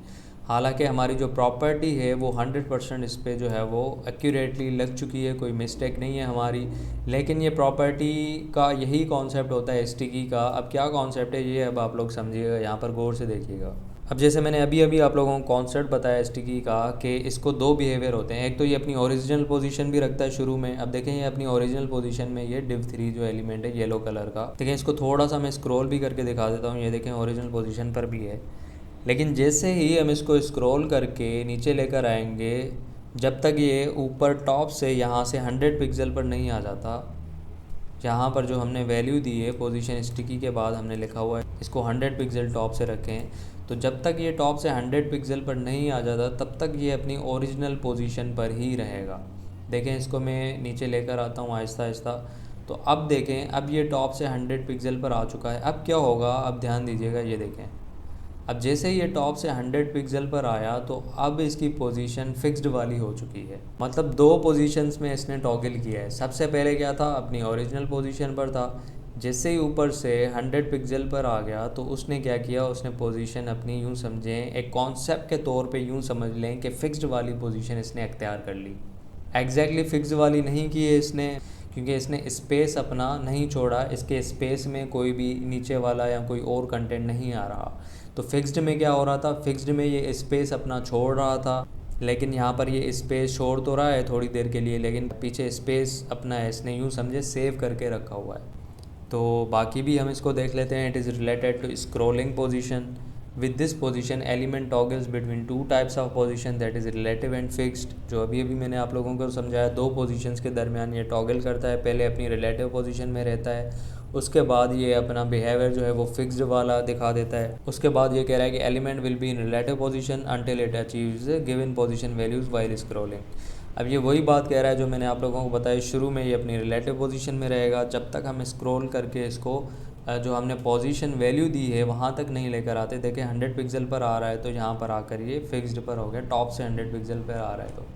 हालांकि हमारी जो प्रॉपर्टी है वो 100% इस पे जो है वो एक्यूरेटली लग चुकी है, कोई मिस्टेक नहीं है हमारी। लेकिन ये प्रॉपर्टी का यही कॉन्सेप्ट होता है स्टिकी का। अब क्या कॉन्सेप्ट है ये अब आप लोग समझिएगा, यहाँ पर गौर से देखिएगा। अब जैसे मैंने अभी आप लोगों को कॉन्सेप्ट बताया स्टिकी का कि इसको 2 बिहेवियर होते हैं। एक तो ये अपनी ओरिजिनल पोजीशन भी रखता है शुरू में। अब देखें, ये अपनी ओरिजिनल पोजीशन में ये div 3 जो एलिमेंट है येलो कलर का, देखें इसको थोड़ा सा मैं स्क्रॉल भी करके दिखा देता हूँ। ये देखें ओरिजिनल पोजीशन पर भी है। लेकिन जैसे ही हम इसको स्क्रॉल करके नीचे लेकर आएंगे, जब तक ये ऊपर टॉप से यहाँ से 100 पिक्सल पर नहीं आ जाता, जहाँ पर जो हमने वैल्यू दी है पोजीशन स्टिकी के बाद हमने लिखा हुआ है इसको 100 पिक्सल टॉप से रखें, तो जब तक ये टॉप से 100 पिक्सल पर नहीं आ जाता तब तक ये अपनी ओरिजिनल पोजीशन पर ही रहेगा। देखें, इसको मैं नीचे लेकर आता हूँ आहिस्ता आहिस्ता। तो अब देखें, अब ये टॉप से 100 पिक्सल पर आ चुका है। अब क्या होगा, अब ध्यान दीजिएगा, ये देखें। अब जैसे ही ये टॉप से 100 पिक्सल पर आया तो अब इसकी पोजीशन फिक्स्ड वाली हो चुकी है। मतलब 2 पोजीशंस में इसने टॉगल किया है। सबसे पहले क्या था, अपनी ओरिजिनल पोजीशन पर था। जैसे ही ऊपर से 100 पिक्सल पर आ गया तो उसने क्या किया, उसने पोजीशन अपनी यूँ समझें, एक कॉन्सेप्ट के तौर पे यूँ समझ लें कि फ़िक्स्ड वाली पोजीशन इसने अख्तियार कर ली। एग्जैक्टली फिक्स वाली नहीं की है इसने, क्योंकि इसने स्पेस अपना नहीं छोड़ा। इसके स्पेस में कोई भी नीचे वाला या कोई और कंटेंट नहीं आ रहा। तो फिक्स्ड में क्या हो रहा था, फिक्स्ड में ये स्पेस अपना छोड़ रहा था। लेकिन यहाँ पर ये स्पेस छोड़ तो रहा है थोड़ी देर के लिए, लेकिन पीछे स्पेस अपना इसने यूँ समझे सेव करके रखा हुआ है। तो बाकी भी हम इसको देख लेते हैं। It is related to scrolling position. With this position element toggles between two types of position, that is relative and fixed. जो अभी मैंने आप लोगों को समझाया, दो पोजीशंस के दरमियान ये टॉगल करता है। पहले अपनी रिलेटिव पोजीशन में रहता है, उसके बाद ये अपना बिहेवियर जो है वो फिक्स्ड वाला दिखा देता है। उसके बाद ये कह रहा है कि element will be in relative position until it achieves given position values while scrolling. अब ये वही बात कह रहा है जो मैंने आप लोगों को बताया शुरू में, ये अपनी रिलेटिव पोजीशन में रहेगा जब तक हम स्क्रॉल करके इसको जो हमने पोजीशन वैल्यू दी है वहाँ तक नहीं लेकर आते। देखिए 100 पिक्सल पर आ रहा है तो यहाँ पर आकर ये फिक्स्ड पर हो गया, टॉप से 100 पिक्सल पर आ रहा है। तो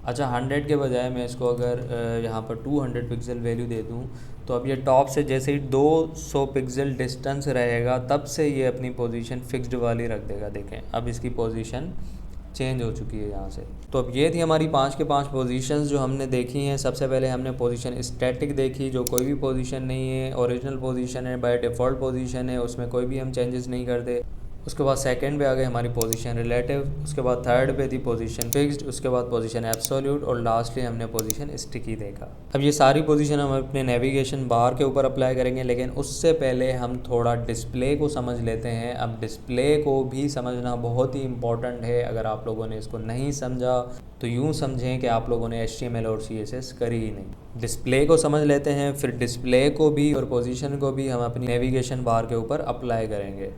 अच्छा 100 के बजाय मैं इसको अगर यहाँ पर 200 पिक्सल वैल्यू दे दूँ तो अब ये टॉप से जैसे ही 200 पिक्सल डिस्टेंस रहेगा तब से ये अपनी पोजीशन फिक्स्ड वाली रख देगा। देखें अब इसकी पोजीशन चेंज हो चुकी है यहाँ से। तो अब ये थी हमारी 5 के 5 पोजीशंस जो हमने देखी हैं। सबसे पहले हमने पोजीशन स्टैटिक देखी, जो कोई भी पोजीशन नहीं है, ओरिजिनल पोजीशन है, बाय डिफ़ॉल्ट पोजीशन है, उसमें कोई भी हम चेंजेस नहीं करते। उसके बाद सेकंड पे आ गई हमारी पोजीशन रिलेटिव, उसके बाद थर्ड पे थी पोजीशन फिक्स्ड, उसके बाद पोजीशन एब्सोल्यूट और लास्टली हमने पोजीशन स्टिकी देखा। अब ये सारी पोजीशन हम अपने नेविगेशन बार के ऊपर अप्लाई करेंगे, लेकिन उससे पहले हम थोड़ा डिस्प्ले को समझ लेते हैं। अब डिस्प्ले को भी समझना बहुत ही इम्पॉर्टेंट है। अगर आप लोगों ने इसको नहीं समझा तो यूँ समझें कि आप लोगों ने HTML और CSS करी ही नहीं। डिस्प्ले को समझ लेते हैं, फिर डिस्प्ले को भी और पोजीशन को भी हम अपनी नेविगेशन बार के ऊपर अप्लाई करेंगे।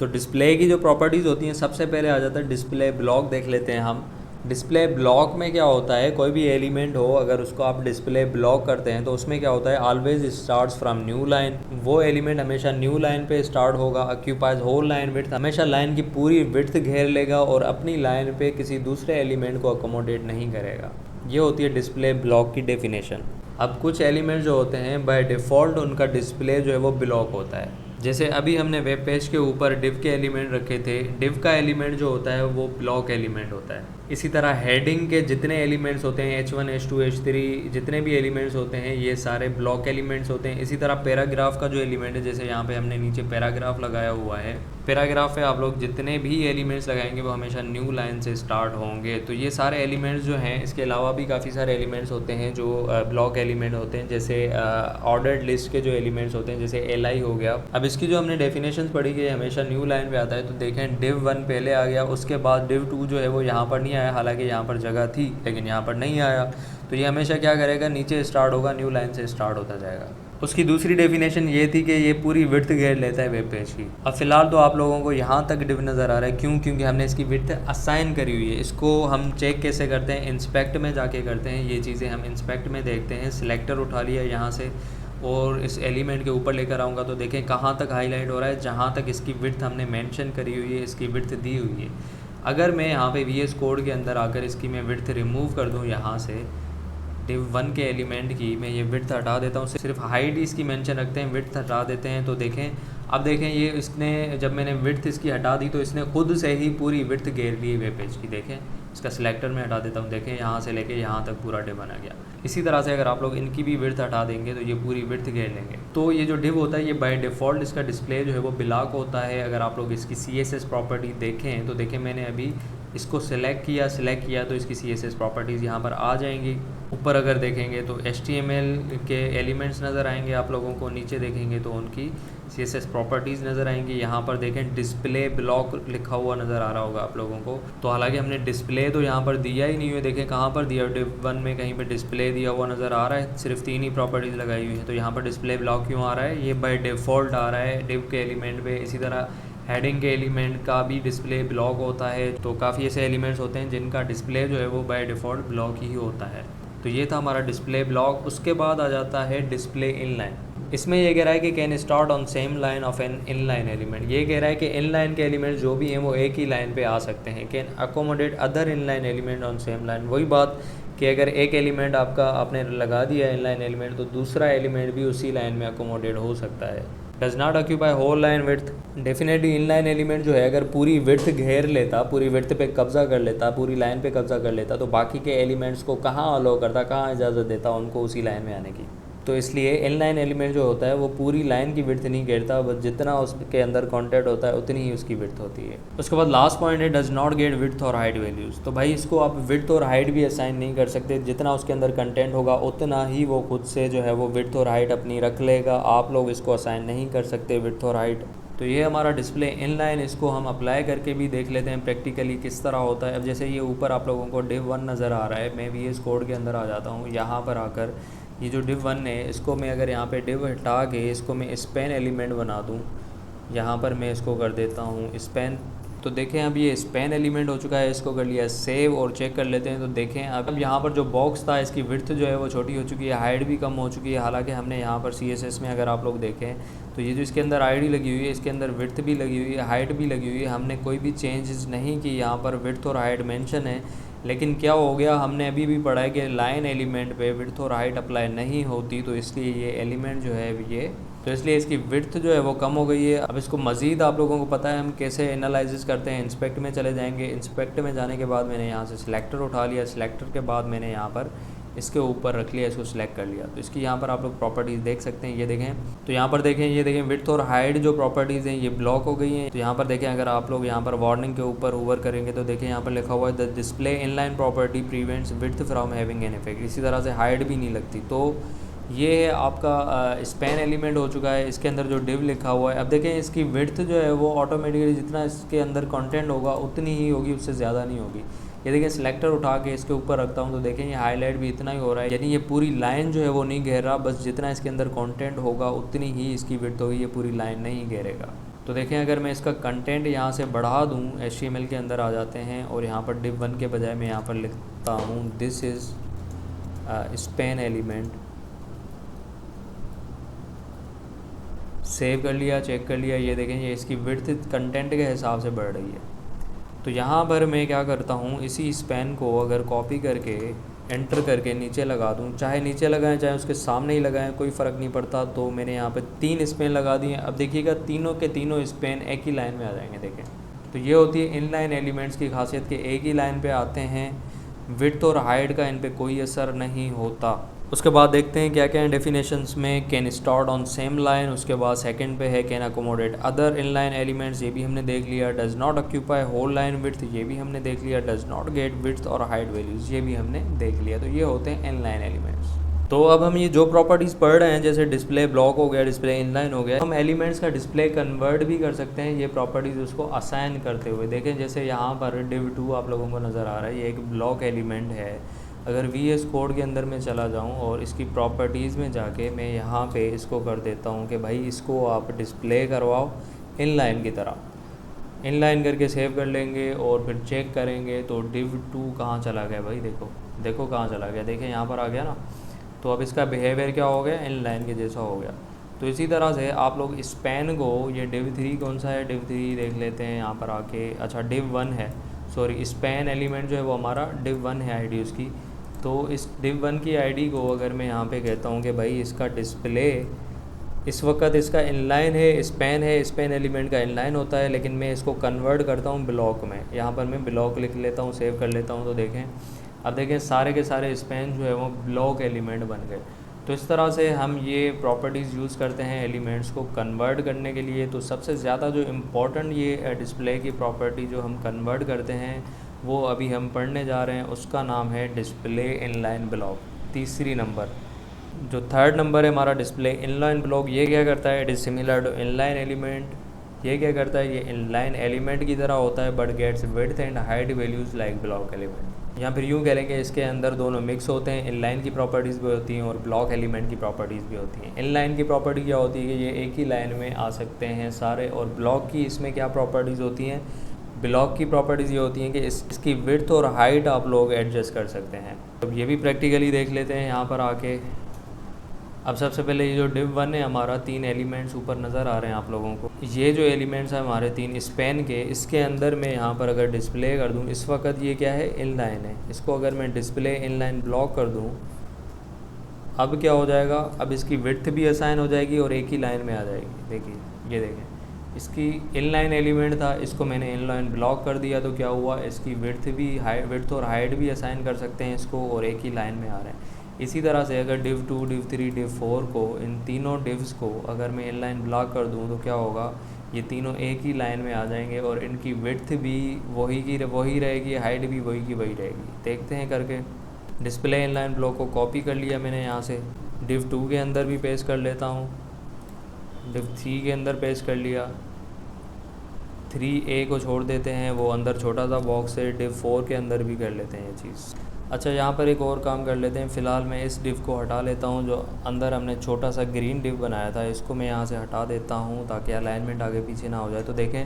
तो डिस्प्ले की जो प्रॉपर्टीज़ होती हैं, सबसे पहले आ जाता है डिस्प्ले ब्लॉक। देख लेते हैं हम। डिस्प्ले ब्लॉक में क्या होता है, कोई भी एलिमेंट हो अगर उसको आप डिस्प्ले ब्लॉक करते हैं तो उसमें क्या होता है, always starts from new line. वो एलिमेंट हमेशा न्यू लाइन पे स्टार्ट होगा, ऑक्यूपाइज होल लाइन विड्थ, हमेशा लाइन की पूरी विड्थ घेर लेगा और अपनी लाइन पे किसी दूसरे एलिमेंट को अकोमोडेट नहीं करेगा। ये होती है डिस्प्ले ब्लॉक की डेफिनेशन। अब कुछ एलिमेंट जो होते हैं बाय डिफ़ॉल्ट उनका डिस्प्ले जो है वो ब्लॉक होता है। जैसे अभी हमने वेब पेज के ऊपर डिव के एलिमेंट रखे थे, डिव का एलिमेंट जो होता है वो ब्लॉक एलिमेंट होता है। इसी तरह हेडिंग के जितने एलिमेंट्स होते हैं, H1 H2 H3 जितने भी एलिमेंट्स होते हैं ये सारे ब्लॉक एलिमेंट्स होते हैं। इसी तरह पैराग्राफ का जो एलिमेंट है, जैसे यहाँ पे हमने नीचे पैराग्राफ लगाया हुआ है, पैराग्राफ पे आप लोग जितने भी एलिमेंट्स लगाएंगे वो हमेशा न्यू लाइन से स्टार्ट होंगे। तो ये सारे एलिमेंट्स जो हैं, इसके अलावा भी काफ़ी सारे एलिमेंट्स होते हैं जो ब्लॉक एलिमेंट होते हैं। जैसे ऑर्डर्ड लिस्ट के जो एलिमेंट्स होते हैं, जैसे li हो गया। अब इसकी जो हमने डेफिनेशन पढ़ी कि हमेशा न्यू लाइन पे आता है, तो देखें div 1 पहले आ गया, उसके बाद div 2 जो है वो यहाँ पर नहीं आया, हालांकि यहाँ पर जगह थी लेकिन यहाँ पर नहीं आया। तो ये हमेशा क्या करेगा, नीचे स्टार्ट होगा, न्यू लाइन से स्टार्ट होता जाएगा। उसकी दूसरी डेफिनेशन ये थी कि ये पूरी विड्थ घेर लेता है वेब पेज की। अब फिलहाल तो आप लोगों को यहाँ तक डिव नज़र आ रहा है, क्यों? क्योंकि हमने इसकी विड्थ असाइन करी हुई है। इसको हम चेक कैसे करते हैं, इंस्पेक्ट में जाके करते हैं। ये चीज़ें हम इंस्पेक्ट में देखते हैं। सिलेक्टर उठा लिया यहाँ से और इस एलिमेंट के ऊपर लेकर आऊँगा तो देखें कहाँ तक हाईलाइट हो रहा है, जहाँ तक इसकी विड्थ हमने मेंशन करी हुई है, इसकी विड्थ दी हुई है। अगर मैं यहाँ पे VS कोड के अंदर आकर इसकी मैं विड्थ रिमूव कर दूँ, यहाँ से div 1 के एलिमेंट की मैं ये विड्थ हटा देता हूँ, सिर्फ हाइट इसकी मेंशन रखते हैं, विड्थ हटा देते हैं, तो देखें अब देखें ये इसने जब मैंने विड्थ इसकी हटा दी तो इसने खुद से ही पूरी विड्थ घेर ली वेब पेज की। देखें इसका सिलेक्टर में हटा देता हूँ, देखें यहाँ से लेके यहाँ तक पूरा डिव बना गया। इसी तरह से अगर आप लोग इनकी भी विड्थ हटा देंगे तो ये पूरी विड्थ घेर लेंगे। तो ये जो डिव होता है ये बाय डिफ़ॉल्ट इसका डिस्प्ले जो है वो ब्लॉक होता है। अगर आप लोग इसकी CSS प्रॉपर्टी देखें तो देखें मैंने अभी इसको सिलेक्ट किया तो इसकी CSS प्रॉपर्टीज़ यहाँ पर आ जाएंगी। ऊपर अगर देखेंगे तो HTML के एलिमेंट्स नज़र आएंगे आप लोगों को, नीचे देखेंगे तो उनकी CSS प्रॉपर्टीज़ नज़र आएंगी। यहाँ पर देखें डिस्प्ले ब्लॉक लिखा हुआ नज़र आ रहा होगा आप लोगों को। तो हालांकि हमने डिस्प्ले तो यहाँ पर दिया ही नहीं है, देखें कहाँ पर दिया, div 1 में कहीं पर डिस्प्ले दिया हुआ नज़र आ रहा है, सिर्फ 3 ही प्रॉपर्टीज़ लगाई हुई है। तो यहाँ पर डिस्प्ले ब्लॉक क्यों आ रहा है, ये बाय डिफ़ॉल्ट आ रहा है डिव के एलिमेंट पे। इसी तरह हेडिंग के एलिमेंट का भी डिस्प्ले ब्लॉक होता है। तो काफ़ी ऐसे एलिमेंट्स होते हैं जिनका डिस्प्ले जो है वो बाय डिफ़ॉल्ट ब्लॉक ही होता है। तो ये था हमारा डिस्प्ले ब्लॉक। उसके बाद आ जाता है डिस्प्ले इनलाइन। इसमें ये कह रहा है कि can start on same line of an inline element. ये कह रहा है कि इनलाइन के एलिमेंट जो भी हैं वो एक ही लाइन पे आ सकते हैं। Can accommodate other inline element on same line. वही बात कि अगर एक एलिमेंट आपने लगा दिया इनलाइन एलिमेंट तो दूसरा एलिमेंट भी उसी लाइन में अकोमोडेट हो सकता है। Does not occupy whole line width. Definitely inline element जो है अगर पूरी विड्थ घेर लेता, पूरी विड्थ पे कब्जा कर लेता, पूरी लाइन पे कब्जा कर लेता, तो बाकी के एलिमेंट्स को कहाँ अलो करता, कहाँ इजाज़त देता उनको उसी लाइन में आने की। तो इसलिए इनलाइन एलिमेंट जो होता है वो पूरी लाइन की विड्थ नहीं घेरता, बस जितना उसके अंदर कंटेंट होता है उतनी ही उसकी विड्थ होती है। उसके बाद लास्ट पॉइंट है डज नॉट गेट विड्थ और हाइट वैल्यूज़। तो भाई इसको आप विड्थ और हाइट भी असाइन नहीं कर सकते, जितना उसके अंदर कंटेंट होगा उतना ही वो खुद से जो है वो विड्थ और हाइट अपनी रख लेगा, आप लोग इसको असाइन नहीं कर सकते विड्थ और हाइट। तो ये हमारा डिस्प्ले इनलाइन, इसको हम अप्लाई करके भी देख लेते हैं प्रैक्टिकली किस तरह होता है। अब जैसे ये ऊपर आप लोगों को div 1 नज़र आ रहा है, मैं VS कोड के अंदर आ जाता हूँ। यहाँ पर आकर ये जो div 1 है इसको मैं अगर यहाँ पे div हटा के इसको मैं स्पैन एलिमेंट बना दूँ, यहाँ पर मैं इसको कर देता हूँ स्पैन। तो देखें अब ये स्पैन एलिमेंट हो चुका है, इसको कर लिया सेव और चेक कर लेते हैं। तो देखें अब यहाँ पर जो बॉक्स था इसकी विड्थ जो है वो छोटी हो चुकी है, हाइट भी कम हो चुकी है। हालांकि हमने यहाँ पर CSS में अगर आप लोग देखें तो ये जो इसके अंदर ID लगी हुई है, इसके अंदर विड्थ भी लगी हुई है, हाइट भी लगी हुई है, हमने कोई भी चेंजेस नहीं की। यहाँ पर विड्थ और हाइट मेंशन है, लेकिन क्या हो गया, हमने अभी भी पढ़ा है कि लाइन एलिमेंट पे विड्थ और हाइट अप्लाई नहीं होती, तो इसलिए ये एलिमेंट जो है ये, तो इसलिए इसकी विड्थ जो है वो कम हो गई है। अब इसको मज़ीद आप लोगों को पता है हम कैसे एनालिसिस करते हैं। इंस्पेक्ट में चले जाएंगे, इंस्पेक्ट में जाने के बाद मैंने यहाँ से सिलेक्टर उठा लिया, सिलेक्टर के बाद मैंने यहाँ पर इसके ऊपर रख लिया, इसको सिलेक्ट कर लिया। तो इसकी यहाँ पर आप लोग प्रॉपर्टीज़ देख सकते हैं, ये देखें। तो यहाँ पर देखें, ये देखें विड्थ और हाइट जो प्रॉपर्टीज़ हैं ये ब्लॉक हो गई हैं। तो यहाँ पर देखें, अगर आप लोग यहाँ पर वार्निंग के ऊपर होवर करेंगे तो देखें यहाँ पर लिखा हुआ है the display inline property prevents width from having an effect. इसी तरह से हाइट भी नहीं लगती। तो ये है आपका स्पैन एलिमेंट हो चुका है, इसके अंदर जो div लिखा हुआ है। अब देखें इसकी विड्थ जो है वो ऑटोमेटिकली जितना इसके अंदर कंटेंट होगा उतनी ही होगी, उससे ज़्यादा नहीं होगी। ये देखें सिलेक्टर उठा के इसके ऊपर रखता हूँ तो देखें ये हाईलाइट भी इतना ही हो रहा है, यानी ये पूरी लाइन जो है वो नहीं घेर रहा, बस जितना इसके अंदर कंटेंट होगा उतनी ही इसकी विड्थ होगी, ये पूरी लाइन नहीं घेरेगा। तो देखें अगर मैं इसका कंटेंट यहाँ से बढ़ा दूँ, HTML के अंदर आ जाते हैं और यहाँ पर div 1 के बजाय मैं यहाँ पर लिखता हूँ this is span element. Save कर लिया, चेक कर लिया, ये देखें ये इसकी विड्थ कंटेंट के हिसाब से बढ़ रही है। तो यहाँ पर मैं क्या करता हूँ, इसी स्पैन को अगर कॉपी करके एंटर करके नीचे लगा दूँ, चाहे नीचे लगाएं चाहे उसके सामने ही लगाएं, कोई फ़र्क नहीं पड़ता। तो मैंने यहाँ पे 3 स्पैन लगा दिए। अब देखिएगा तीनों के तीनों स्पैन एक ही लाइन में आ जाएंगे। देखें तो ये होती है इनलाइन एलिमेंट्स की खासियत कि एक ही लाइन पे आते हैं, विड्थ और हाइट का इन पे कोई असर नहीं होता। उसके बाद देखते हैं क्या क्या है डेफिनेशंस में। Can start on same line, उसके बाद सेकंड पे है can accommodate other inline elements, ये भी हमने देख लिया। Does not occupy whole line width, ये भी हमने देख लिया। डज नॉट गेट विड्थ और हाइट वैल्यूज़, ये भी हमने देख लिया। तो ये होते हैं इनलाइन एलिमेंट्स। तो अब हम ये जो प्रॉपर्टीज़ पढ़ रहे हैं, जैसे डिस्प्ले ब्लॉक हो गया, डिस्प्ले इनलाइन हो गया, हम एलिमेंट्स का डिस्प्ले कन्वर्ट भी कर सकते हैं ये प्रॉपर्टीज़ उसको असाइन करते हुए। देखें जैसे यहाँ पर div 2 आप लोगों को नज़र आ रहा है, ये एक ब्लॉक एलिमेंट है। अगर VS कोड के अंदर मैं चला जाऊँ और इसकी प्रॉपर्टीज़ में जाके मैं यहाँ पे इसको कर देता हूँ कि भाई इसको आप डिस्प्ले करवाओ इनलाइन की तरह। इनलाइन करके सेव कर लेंगे और फिर चेक करेंगे तो div 2 कहाँ चला गया भाई, देखो कहाँ चला गया। देखें यहाँ पर आ गया ना। तो अब इसका बिहेवियर क्या हो गया, इनलाइन के जैसा हो गया। तो इसी तरह से आप लोग स्पैन को, ये div 3 कौन सा है, div 3 देख लेते हैं यहाँ पर आके। अच्छा div 1 है, सॉरी स्पैन एलिमेंट जो है वो हमारा div 1 है ID उसकी। तो इस div 1 की ID को अगर मैं यहाँ पे कहता हूँ कि भाई इसका डिस्प्ले इस वक्त इसका इनलाइन है, स्पैन एलिमेंट का इनलाइन होता है, लेकिन मैं इसको कन्वर्ट करता हूँ ब्लॉक में। यहाँ पर मैं ब्लॉक लिख लेता हूँ, सेव कर लेता हूँ। तो देखें अब देखें सारे के सारे स्पैन जो है वो ब्लॉक एलिमेंट बन गए। तो इस तरह से हम ये प्रॉपर्टीज़ यूज़ करते हैं एलिमेंट्स को कन्वर्ट करने के लिए। तो सबसे ज़्यादा जो इम्पोर्टेंट ये डिस्प्ले की प्रॉपर्टी जो हम कन्वर्ट करते हैं वो अभी हम पढ़ने जा रहे हैं, उसका नाम है डिस्प्ले इनलाइन ब्लॉक। तीसरी नंबर, जो थर्ड नंबर है हमारा डिस्प्ले इनलाइन ब्लॉक, ये क्या करता है, it is similar to inline element. ये क्या करता है, ये इनलाइन एलिमेंट की तरह होता है, but gets width and height values like block element. या फिर यूँ कह लेंगे इसके अंदर दोनों मिक्स होते हैं, इनलाइन की प्रॉपर्टीज़ भी होती हैं और ब्लॉक एलिमेंट की प्रॉपर्टीज़ भी होती हैं। इनलाइन की प्रॉपर्टी क्या होती है कि ये एक ही लाइन में आ सकते हैं सारे, और ब्लॉक की इसमें क्या प्रॉपर्टीज़ होती हैं, ब्लॉक की प्रॉपर्टीज़ ये होती हैं कि इसकी विड्थ और हाइट आप लोग एडजस्ट कर सकते हैं। अब ये भी प्रैक्टिकली देख लेते हैं यहाँ पर आके। अब सबसे पहले ये जो div 1 है हमारा, 3 एलिमेंट्स ऊपर नज़र आ रहे हैं आप लोगों को। ये जो एलिमेंट्स हैं हमारे 3 स्पैन के, इसके अंदर मैं यहाँ पर अगर डिस्प्ले कर दूँ, इस वक्त ये क्या है, इनलाइन है। इसको अगर मैं डिस्प्ले इनलाइन ब्लॉक कर दूँ, अब क्या हो जाएगा, अब इसकी विड्थ भी असाइन हो जाएगी और एक ही लाइन में आ जाएगी। देखिए ये देखें, इसकी इनलाइन एलिमेंट था, इसको मैंने इनलाइन ब्लॉक कर दिया तो क्या हुआ, इसकी विड्थ और हाइट भी असाइन कर सकते हैं इसको, और एक ही लाइन में आ रहे हैं। इसी तरह से अगर div 2, div 3, div 4 को, इन तीनों divs को अगर मैं इनलाइन ब्लॉक कर दूँ तो क्या होगा, ये तीनों एक ही लाइन में आ जाएंगे और इनकी विड्थ भी वही रहेगी, हाइट भी वही की वही रहेगी। देखते हैं करके। डिस्प्ले इनलाइन ब्लॉक को कॉपी कर लिया मैंने यहाँ से, div 2 के अंदर भी पेस्ट कर लेता हूँ, div 3 के अंदर पेस्ट कर लिया, 3A को छोड़ देते हैं, वो अंदर छोटा सा बॉक्स है, div 4 के अंदर भी कर लेते हैं ये चीज़। अच्छा, यहाँ पर एक और काम कर लेते हैं। फ़िलहाल मैं इस div को हटा लेता हूँ, जो अंदर हमने छोटा सा ग्रीन div बनाया था, इसको मैं यहाँ से हटा देता हूँ ताकि अलाइनमेंट आगे पीछे ना हो जाए। तो देखें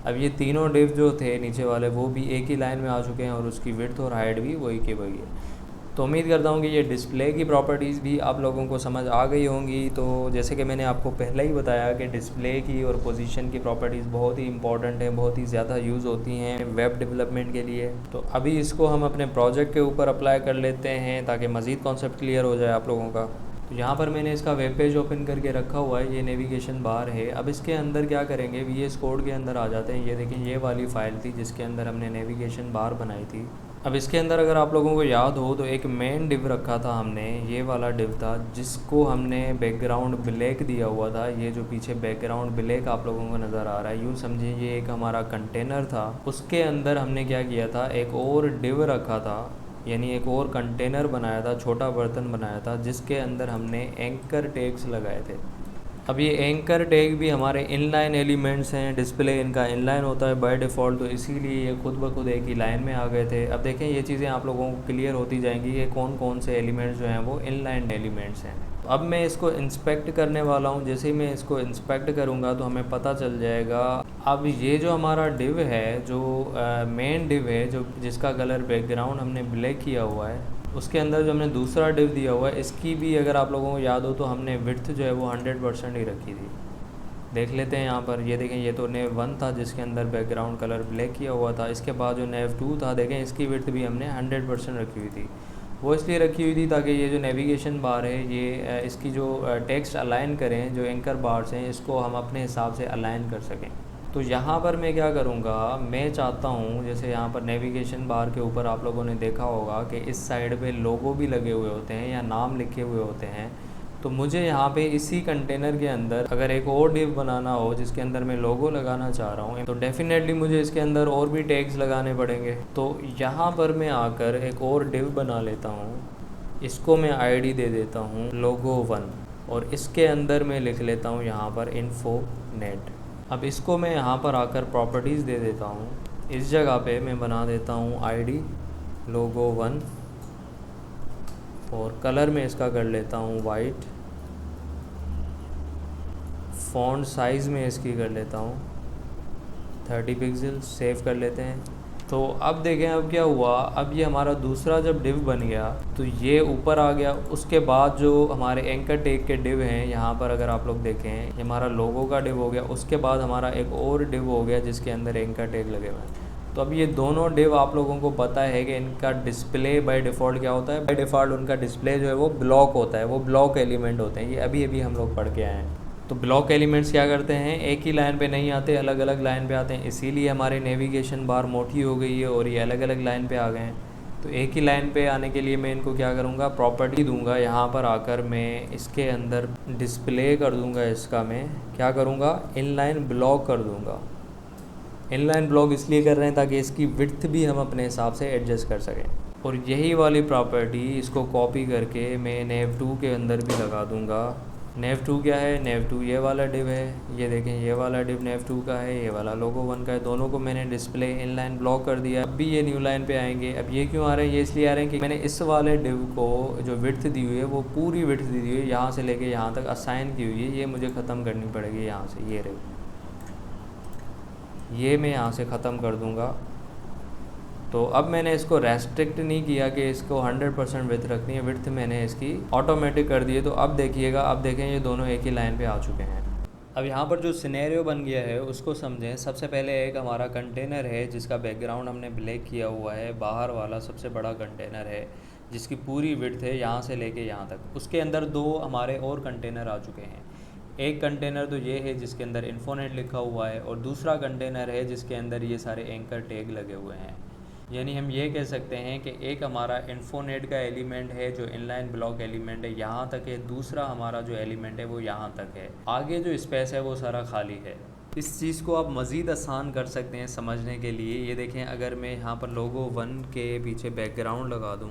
अब ये तीनों div जो थे नीचे वाले वो भी एक ही लाइन में आ चुके हैं और उसकी विड्थ और हाइट भी वही की वही है। तो उम्मीद करता हूँ कि ये डिस्प्ले की प्रॉपर्टीज़ भी आप लोगों को समझ आ गई होंगी। तो जैसे कि मैंने आपको पहले ही बताया कि डिस्प्ले की और पोजीशन की प्रॉपर्टीज़ बहुत ही इंपॉर्टेंट हैं, बहुत ही ज़्यादा यूज़ होती हैं वेब डेवलपमेंट के लिए। तो अभी इसको हम अपने प्रोजेक्ट के ऊपर अप्लाई कर लेते हैं ताकि मज़ीद कॉन्सेप्ट क्लियर हो जाए आप लोगों का। तो यहाँ पर मैंने इसका वेब पेज ओपन करके रखा हुआ है, ये नेविगेशन बार है। अब इसके अंदर क्या करेंगे, VS कोड के अंदर आ जाते हैं। ये देखें, ये वाली फ़ाइल थी जिसके अंदर हमने नेविगेशन बार बनाई थी। अब इसके अंदर अगर आप लोगों को याद हो तो एक मेन डिव रखा था हमने, ये वाला डिव था जिसको हमने बैकग्राउंड ब्लैक दिया हुआ था। ये जो पीछे बैकग्राउंड ब्लैक आप लोगों को नज़र आ रहा है, यूँ समझिए ये एक हमारा कंटेनर था। उसके अंदर हमने क्या किया था, एक और डिव रखा था, यानी एक और कंटेनर बनाया था, छोटा बर्तन बनाया था जिसके अंदर हमने एंकर टैग्स लगाए थे। अब ये एंकर टैग भी हमारे इनलाइन एलिमेंट्स हैं, डिस्प्ले इनका इनलाइन होता है बाय डिफ़ॉल्ट, तो इसीलिए ये खुद ब खुद एक ही लाइन में आ गए थे। अब देखें ये चीज़ें आप लोगों को क्लियर होती जाएंगी कि कौन कौन से एलिमेंट्स जो हैं वो इनलाइन एलिमेंट्स हैं। अब मैं इसको इंस्पेक्ट करने वाला हूँ। जैसे ही मैं इसको इंस्पेक्ट करूँगा तो हमें पता चल जाएगा। अब ये जो हमारा डिव है, जो मेन डिव है, जो जिसका कलर बैकग्राउंड हमने ब्लैक किया हुआ है, उसके अंदर जो हमने दूसरा डिव दिया हुआ है, इसकी भी अगर आप लोगों को याद हो तो हमने विड्थ जो है वो 100% ही रखी थी। देख लेते हैं यहाँ पर, ये देखें, ये तो नेव 1 था जिसके अंदर बैकग्राउंड कलर ब्लैक किया हुआ था। इसके बाद जो नेव 2 था, देखें इसकी विड्थ भी हमने 100% रखी हुई थी। वो इसलिए रखी हुई थी ताकि ये जो नेविगेशन बार है, ये इसकी जो टेक्स्ट अलाइन करें, जो एंकर बार्स हैं, इसको हम अपने हिसाब से अलाइन कर सकें। तो यहाँ पर मैं क्या करूँगा, मैं चाहता हूँ जैसे यहाँ पर नेविगेशन बार के ऊपर आप लोगों ने देखा होगा कि इस साइड पे लोगो भी लगे हुए होते हैं या नाम लिखे हुए होते हैं। तो मुझे यहाँ पे इसी कंटेनर के अंदर अगर एक और डिव बनाना हो जिसके अंदर मैं लोगो लगाना चाह रहा हूँ, तो डेफिनेटली मुझे इसके अंदर और भी टैग्स लगाने पड़ेंगे। तो यहाँ पर मैं आकर एक और डिव बना लेता हूँ, इसको मैं ID दे देता हूँ logo 1 और इसके अंदर मैं लिख लेता हूँ यहाँ पर InfoNet। अब इसको मैं यहाँ पर आकर प्रॉपर्टीज़ दे देता हूँ। इस जगह पे मैं बना देता हूँ ID logo 1 और कलर में इसका कर लेता हूँ वाइट। फ़ॉन्ट साइज़ में इसकी कर लेता हूँ 30 पिक्सल। सेव कर लेते हैं। तो अब देखें अब क्या हुआ, अब ये हमारा दूसरा जब डिव बन गया तो ये ऊपर आ गया। उसके बाद जो हमारे एंकर टैग के डिव हैं, यहाँ पर अगर आप लोग देखें, ये हमारा लोगो का डिव हो गया। उसके बाद हमारा एक और डिव हो गया जिसके अंदर एंकर टैग लगे हुए हैं। तो अब ये दोनों डिव आप लोगों को पता है कि इनका डिस्प्ले बाय डिफ़ॉल्ट क्या होता है। बाय डिफ़ॉल्ट उनका डिस्प्ले जो है वो ब्लॉक होता है, वो ब्लॉक एलिमेंट होते हैं। ये अभी हम लोग पढ़ के आए हैं। तो ब्लॉक एलिमेंट्स क्या करते हैं, एक ही लाइन पे नहीं आते, अलग अलग लाइन पे आते हैं। इसीलिए हमारे नेविगेशन बार मोटी हो गई है और ये अलग अलग लाइन पे आ गए हैं। तो एक ही लाइन पे आने के लिए मैं इनको क्या करूँगा, प्रॉपर्टी दूंगा। यहाँ पर आकर मैं इसके अंदर डिस्प्ले कर दूँगा, इसका मैं क्या करूँगा, इनलाइन ब्लॉक कर दूँगा। इनलाइन ब्लॉक इसलिए कर रहे हैं ताकि इसकी विड्थ भी हम अपने हिसाब से एडजस्ट कर सकें। और यही वाली प्रॉपर्टी इसको कॉपी करके मैं नेव 2 के अंदर भी लगा दूँगा। नेव 2 क्या है, नेव 2 ये वाला डिव है। ये देखें, ये वाला डिव नेव 2 का है, ये वाला लोगो 1 का है। दोनों को मैंने डिस्प्ले इनलाइन ब्लॉक कर दिया। अब भी ये न्यू लाइन पे आएंगे। अब ये क्यों आ रहे हैं, ये इसलिए आ रहे हैं कि मैंने इस वाले डिव को जो विड्थ दी हुई है वो पूरी विड्थ दी हुई है, यहाँ से लेके यहाँ तक असाइन की हुई है। ये मुझे ख़त्म करनी पड़ेगी यहाँ से, ये रही, ये मैं यहाँ से ख़त्म कर दूँगा। तो अब मैंने इसको रेस्ट्रिक्ट नहीं किया कि इसको 100% विड्थ रखनी है, विड्थ मैंने इसकी ऑटोमेटिक कर दी है। तो अब देखिएगा, अब देखें ये दोनों एक ही लाइन पे आ चुके हैं। अब यहाँ पर जो सिनेरियो बन गया है उसको समझें। सबसे पहले एक हमारा कंटेनर है जिसका बैकग्राउंड हमने ब्लैक किया हुआ है, बाहर वाला सबसे बड़ा कंटेनर है जिसकी पूरी विड्थ है यहाँ से लेके यहाँ तक। उसके अंदर दो हमारे और कंटेनर आ चुके हैं। एक कंटेनर तो ये है जिसके अंदर इन्फोनेट लिखा हुआ है और दूसरा कंटेनर है जिसके अंदर ये सारे एंकर टैग लगे हुए हैं। यानी हम ये कह सकते हैं कि एक हमारा इन्फोनेट का एलिमेंट है जो इनलाइन ब्लॉक एलिमेंट है, यहाँ तक है। दूसरा हमारा जो एलिमेंट है वो यहाँ तक है, आगे जो स्पेस है वो सारा खाली है। इस चीज़ को आप मज़ीद आसान कर सकते हैं समझने के लिए। ये देखें, अगर मैं यहाँ पर लोगो 1 के पीछे बैकग्राउंड लगा दूँ,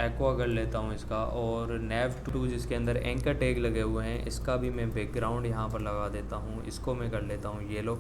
एक्वा कर लेता हूँ इसका, और नेव 2 जिसके अंदर एंकर टैग लगे हुए हैं इसका भी मैं बैकग्राउंड यहाँ पर लगा देता हूँ। इसको मैं कर लेता हूँ येलो।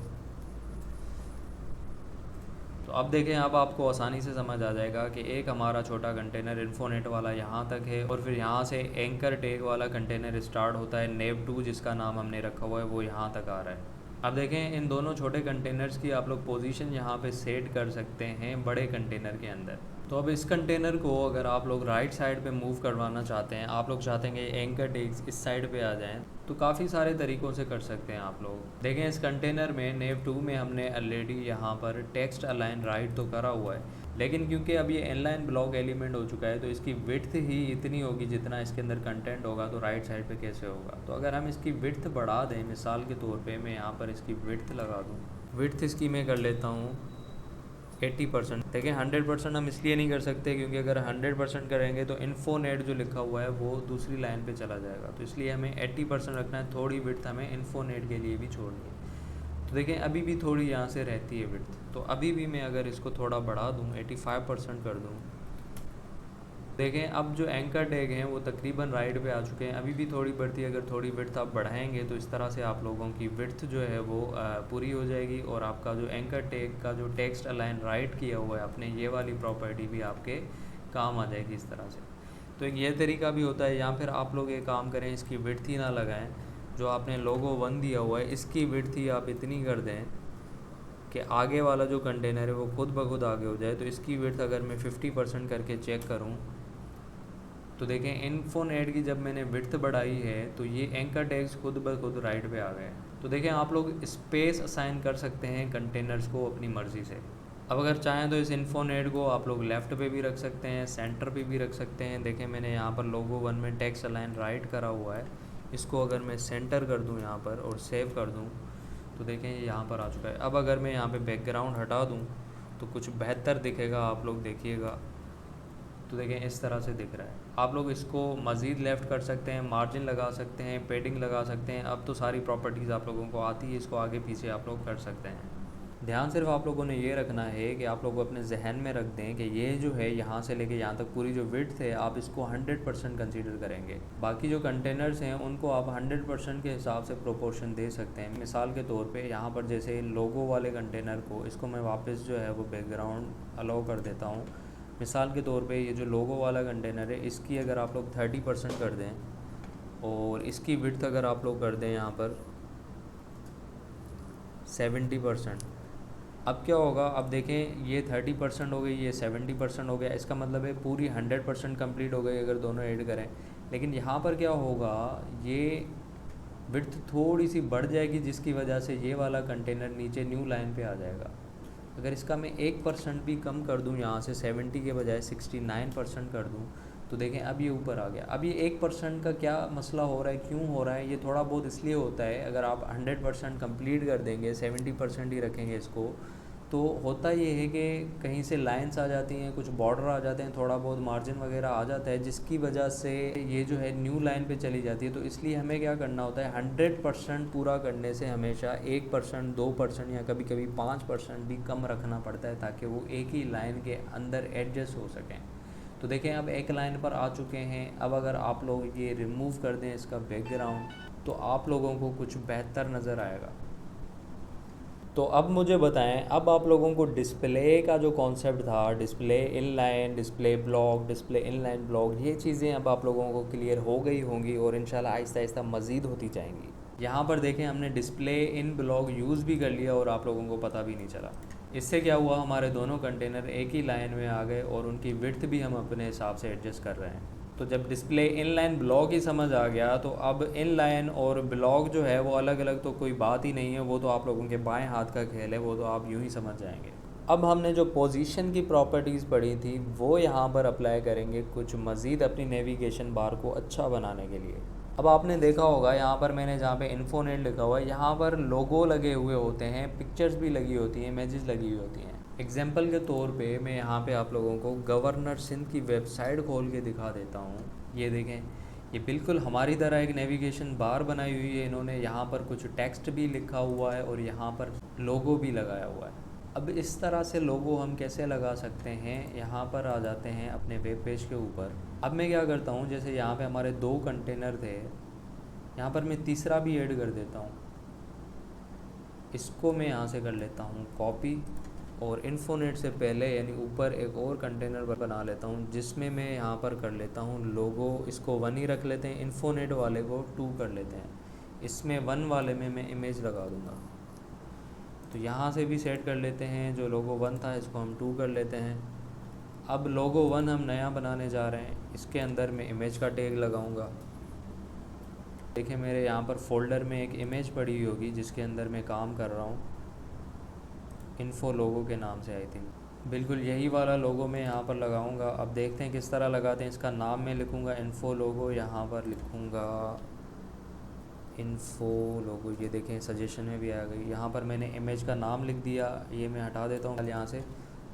तो अब देखें, अब आपको आसानी से समझ आ जाएगा कि एक हमारा छोटा कंटेनर इन्फोनेट वाला यहाँ तक है, और फिर यहाँ से एंकर टैग वाला कंटेनर स्टार्ट होता है। नेव 2 जिसका नाम हमने रखा हुआ है वो यहाँ तक आ रहा है। अब देखें, इन दोनों छोटे कंटेनर्स की आप लोग पोजीशन यहाँ पे सेट कर सकते हैं बड़े कंटेनर के अंदर। तो अब इस कंटेनर को अगर आप लोग राइट साइड पे मूव करवाना चाहते हैं, आप लोग चाहते हैं कि एंकर टैग्स इस साइड पे आ जाएं, तो काफ़ी सारे तरीक़ों से कर सकते हैं आप लोग। देखें, इस कंटेनर में नेव 2 में हमने ऑलरेडी यहाँ पर टेक्स्ट अलाइन राइट तो करा हुआ है, लेकिन क्योंकि अब ये इनलाइन ब्लॉक एलिमेंट हो चुका है तो इसकी विड्थ ही इतनी होगी जितना इसके अंदर कंटेंट होगा, तो राइट साइड पे कैसे होगा। तो अगर हम इसकी विड्थ बढ़ा दें, मिसाल के तौर पे मैं यहाँ पर इसकी विड्थ लगा दूँ, विड्थ इसकी मैं कर लेता हूँ 80%। देखें, 100% हम इसलिए नहीं कर सकते क्योंकि अगर 100% करेंगे तो इन्फोनेट जो लिखा हुआ है वो दूसरी लाइन पे चला जाएगा, तो इसलिए हमें 80% रखना है। थोड़ी विड्थ हमें इन्फोनेट के लिए भी छोड़नी है। तो देखें, अभी भी थोड़ी यहाँ से रहती है विड्थ, तो अभी भी मैं अगर इसको थोड़ा बढ़ा दूँ, 85% कर दूँ, देखें अब जो एंकर टैग हैं वो तकरीबन राइट पे आ चुके हैं। अभी भी थोड़ी बढ़ती है, अगर थोड़ी विड्थ आप बढ़ाएंगे तो इस तरह से आप लोगों की विड्थ जो है वो पूरी हो जाएगी, और आपका जो एंकर टैग का जो टेक्स्ट अलाइन राइट किया हुआ है आपने, ये वाली प्रॉपर्टी भी आपके काम आ जाएगी इस तरह से। तो एक ये तरीका भी होता है, या फिर आप लोग ये काम करें, इसकी विड्थ ही ना लगाएं, जो आपने लोगो 1 दिया हुआ है इसकी विड्थ ही आप इतनी कर दें कि आगे वाला जो कंटेनर है वो खुद ब खुद आगे हो जाए। तो इसकी विड्थ अगर मैं 50% करके चेक करूँ तो देखें, इन्फोनेट की जब मैंने विड्थ बढ़ाई है तो ये एंकर टैग्स खुद ब खुद राइट पे आ गए। तो देखें, आप लोग स्पेस असाइन कर सकते हैं कंटेनर्स को अपनी मर्ज़ी से। अब अगर चाहें तो इस इन्फोनेट को आप लोग लेफ़्ट पे भी रख सकते हैं, सेंटर पे भी रख सकते हैं। देखें, मैंने यहाँ पर लोगो 1 में टेक्स्ट अलाइन राइट करा हुआ है, इसको अगर मैं सेंटर कर दूँ यहाँ पर और सेव कर दूँ तो देखें ये यहाँ पर आ चुका है। अब अगर मैं यहाँ पे बैकग्राउंड हटा दूँ तो कुछ बेहतर दिखेगा, आप लोग देखिएगा। तो देखें, इस तरह से दिख रहा है। आप लोग इसको मज़ीद लेफ़्ट कर सकते हैं, मार्जिन लगा सकते हैं, पेडिंग लगा सकते हैं। अब तो सारी प्रॉपर्टीज़ आप लोगों को आती है, इसको आगे पीछे आप लोग कर सकते हैं। ध्यान सिर्फ आप लोगों ने ये रखना है कि आप लोग अपने जहन में रख दें कि ये जो है यहाँ से लेके यहाँ तक पूरी जो विड्थ है आप इसको 100% कंसीडर करेंगे। बाकी जो कंटेनर्स हैं उनको आप 100% के हिसाब से प्रोपोर्शन दे सकते हैं। मिसाल के तौर पे यहाँ पर जैसे लोगो वाले कंटेनर को, इसको मैं वापस जो है वो बैकग्राउंड अलाउ कर देता हूँ। मिसाल के तौर पे ये जो लोगो वाला कंटेनर है इसकी अगर आप लोग 30% कर दें और इसकी विड्थ अगर आप लोग कर दें यहाँ पर 70%। अब क्या होगा, अब देखें ये 30% हो गई, ये 70% हो गया, इसका मतलब है पूरी 100% कंप्लीट हो गई अगर दोनों ऐड करें। लेकिन यहाँ पर क्या होगा, ये विड्थ थोड़ी सी बढ़ जाएगी जिसकी वजह से ये वाला कंटेनर नीचे न्यू लाइन पे आ जाएगा। अगर इसका मैं 1% भी कम कर दूँ, यहाँ से 70 के बजाय 69% कर दूँ, तो देखें अब ये ऊपर आ गया। अब ये 1% का क्या मसला हो रहा है, क्यों हो रहा है, ये थोड़ा बहुत इसलिए होता है। अगर आप 100% कंप्लीट कर देंगे, 70% ही रखेंगे इसको, तो होता ये है कि कहीं से लाइंस आ जाती हैं, कुछ बॉर्डर आ जाते हैं, थोड़ा बहुत मार्जिन वगैरह आ जाता है, जिसकी वजह से ये जो है न्यू लाइन पे चली जाती है। तो इसलिए हमें क्या करना होता है, 100% पूरा करने से हमेशा 1%, 2% या कभी कभी 5% भी कम रखना पड़ता है ताकि वो एक ही लाइन के अंदर एडजस्ट हो सकें। तो देखें, अब एक लाइन पर आ चुके हैं। अब अगर आप लोग ये रिमूव कर दें इसका बैकग्राउंड तो आप लोगों को कुछ बेहतर नज़र आएगा। तो अब मुझे बताएं, अब आप लोगों को डिस्प्ले का जो कॉन्सेप्ट था, display inline, display block, display inline block, ये चीज़ें अब आप लोगों को क्लियर हो गई होंगी और इंशाल्लाह आहिस्ता आहिस्ता मज़ीद होती जाएंगी। यहाँ पर देखें, हमने डिस्प्ले इन ब्लॉक यूज़ भी कर लिया और आप लोगों को पता भी नहीं चला। इससे क्या हुआ, हमारे दोनों कंटेनर एक ही लाइन में आ गए और उनकी विड्थ भी हम अपने हिसाब से एडजस्ट कर रहे हैं। तो जब डिस्प्ले इनलाइन ब्लॉक ही समझ आ गया तो अब इनलाइन और ब्लॉक जो है वो अलग अलग तो कोई बात ही नहीं है, वो तो आप लोगों के बाएं हाथ का खेल है, वो तो आप यूँ ही समझ जाएंगे। अब हमने जो पोजीशन की प्रॉपर्टीज़ पढ़ी थी वो यहाँ पर अप्लाई करेंगे कुछ मज़ीद अपनी नेविगेशन बार को अच्छा बनाने के लिए। अब आपने देखा होगा यहाँ पर मैंने जहाँ पे इन्फोनेट लिखा हुआ है, यहाँ पर लोगो लगे हुए होते हैं, पिक्चर्स भी लगी होती हैं, इमेजेस लगी हुई होती हैं। एग्जाम्पल के तौर पे मैं यहाँ पे आप लोगों को गवर्नर सिंध की वेबसाइट खोल के दिखा देता हूँ। ये देखें, ये बिल्कुल हमारी तरह एक नेविगेशन बार बनाई हुई है इन्होंने। यहाँ पर कुछ टेक्स्ट भी लिखा हुआ है और यहाँ पर लोगो भी लगाया हुआ है। अब इस तरह से लोगो हम कैसे लगा सकते हैं, यहाँ पर आ जाते हैं अपने वेब पेज के ऊपर। अब मैं क्या करता हूँ, जैसे यहाँ पे हमारे 2 कंटेनर थे, यहाँ पर मैं तीसरा भी ऐड कर देता हूँ। इसको मैं यहाँ से कर लेता हूँ कॉपी और इन्फोनेट से पहले यानी ऊपर एक और कंटेनर बना लेता हूँ जिसमें मैं यहाँ पर कर लेता हूँ लोगो। इसको 1 ही रख लेते हैं, इन्फोनेट वाले को 2 कर लेते हैं। इसमें 1 वाले में मैं इमेज लगा दूँगा। तो यहाँ से भी सेट कर लेते हैं, जो लोगो 1 था इसको हम 2 कर लेते हैं। अब लोगो 1 हम नया बनाने जा रहे हैं, इसके अंदर मैं इमेज का टैग लगाऊंगा। देखिए मेरे यहाँ पर फोल्डर में एक इमेज पड़ी हुई होगी जिसके अंदर मैं काम कर रहा हूँ, इन्फो लोगो के नाम से आई थिंक। बिल्कुल यही वाला लोगो मैं यहाँ पर लगाऊंगा। अब देखते हैं किस तरह लगाते हैं। इसका नाम मैं लिखूँगा इन्फो लोगो, यहाँ पर लिखूँगा इन्फो लोगो। ये देखें सजेशन में भी आ गई। यहाँ पर मैंने इमेज का नाम लिख दिया, ये मैं हटा देता हूँ यहाँ से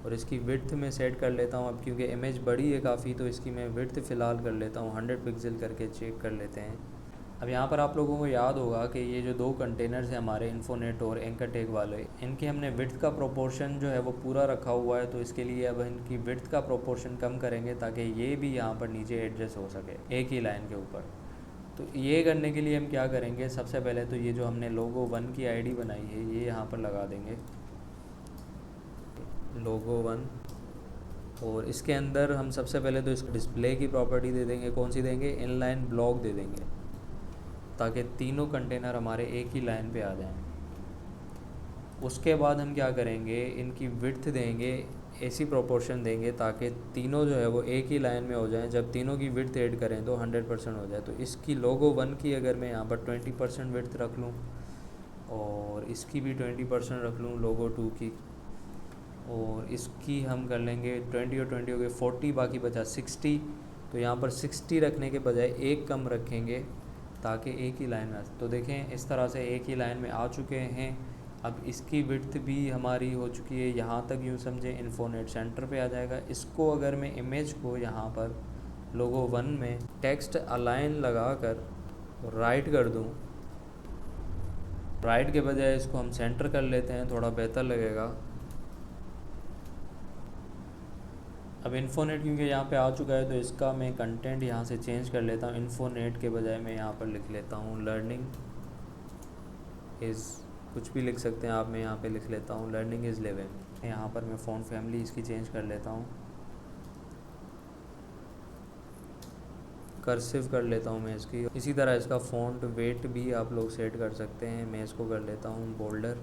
और इसकी विड्थ में सेट कर लेता हूँ। अब क्योंकि इमेज बड़ी है काफ़ी तो इसकी मैं विड्थ फ़िलहाल कर लेता हूँ 100 पिक्सल करके चेक कर लेते हैं। अब यहाँ पर आप लोगों को याद होगा कि ये जो 2 कंटेनर्स हैं हमारे इन्फोनेट और एंकर टैग वाले, इनके हमने विड्थ का प्रोपोर्शन जो है वो पूरा रखा हुआ है। तो इसके लिए अब इनकी विड्थ का प्रोपोर्शन कम करेंगे ताकि ये भी यहाँ पर नीचे एडजस्ट हो सके एक ही लाइन के ऊपर। तो ये करने के लिए हम क्या करेंगे, सबसे पहले तो ये जो हमने लोगो 1 की आईडी बनाई है ये यहाँ पर लगा देंगे लोगो 1। और इसके अंदर हम सबसे पहले तो इसको डिस्प्ले की प्रॉपर्टी दे देंगे। कौन सी देंगे, इनलाइन ब्लॉक दे देंगे ताकि तीनों कंटेनर हमारे एक ही लाइन पे आ जाएं। उसके बाद हम क्या करेंगे, इनकी विड्थ देंगे, ऐसी प्रोपोर्शन देंगे ताकि तीनों जो है वो एक ही लाइन में हो जाएं। जब तीनों की विड्थ ऐड करें तो 100% हो जाए। तो इसकी लोगो 1 की अगर मैं यहाँ पर 20% विड्थ रख लूँ और इसकी भी 20% रख लूँ लोगो 2 की, और इसकी हम कर लेंगे 20 और 20 हो गए 40, बाकी बचा 60। तो यहाँ पर 60 रखने के बजाय एक कम रखेंगे ताकि एक ही लाइन में। तो देखें इस तरह से एक ही लाइन में आ चुके हैं। अब इसकी विड्थ भी हमारी हो चुकी है, यहाँ तक यूँ समझें इन्फोनेट सेंटर पे आ जाएगा। इसको अगर मैं इमेज को यहाँ पर लोगो 1 में टेक्स्ट अलाइन लगा कर राइट कर दूँ, राइट के बजाय इसको हम सेंटर कर लेते हैं, थोड़ा बेहतर लगेगा। अब इन्फोनेट क्योंकि यहाँ पे आ चुका है तो इसका मैं कंटेंट यहाँ से चेंज कर लेता हूँ। इन्फोनेट के बजाय मैं यहाँ पर लिख लेता हूँ लर्निंग इज़, कुछ भी लिख सकते हैं आप, मैं यहाँ पे लिख लेता हूँ लर्निंग इज़ लिविंग। यहाँ पर मैं फ़ॉन्ट फैमिली इसकी चेंज कर लेता हूँ, कर्सिव कर लेता हूँ मैं इसकी। इसी तरह इसका फ़ॉन्ट वेट भी आप लोग सेट कर सकते हैं। मैं इसको कर लेता हूँ बोल्डर।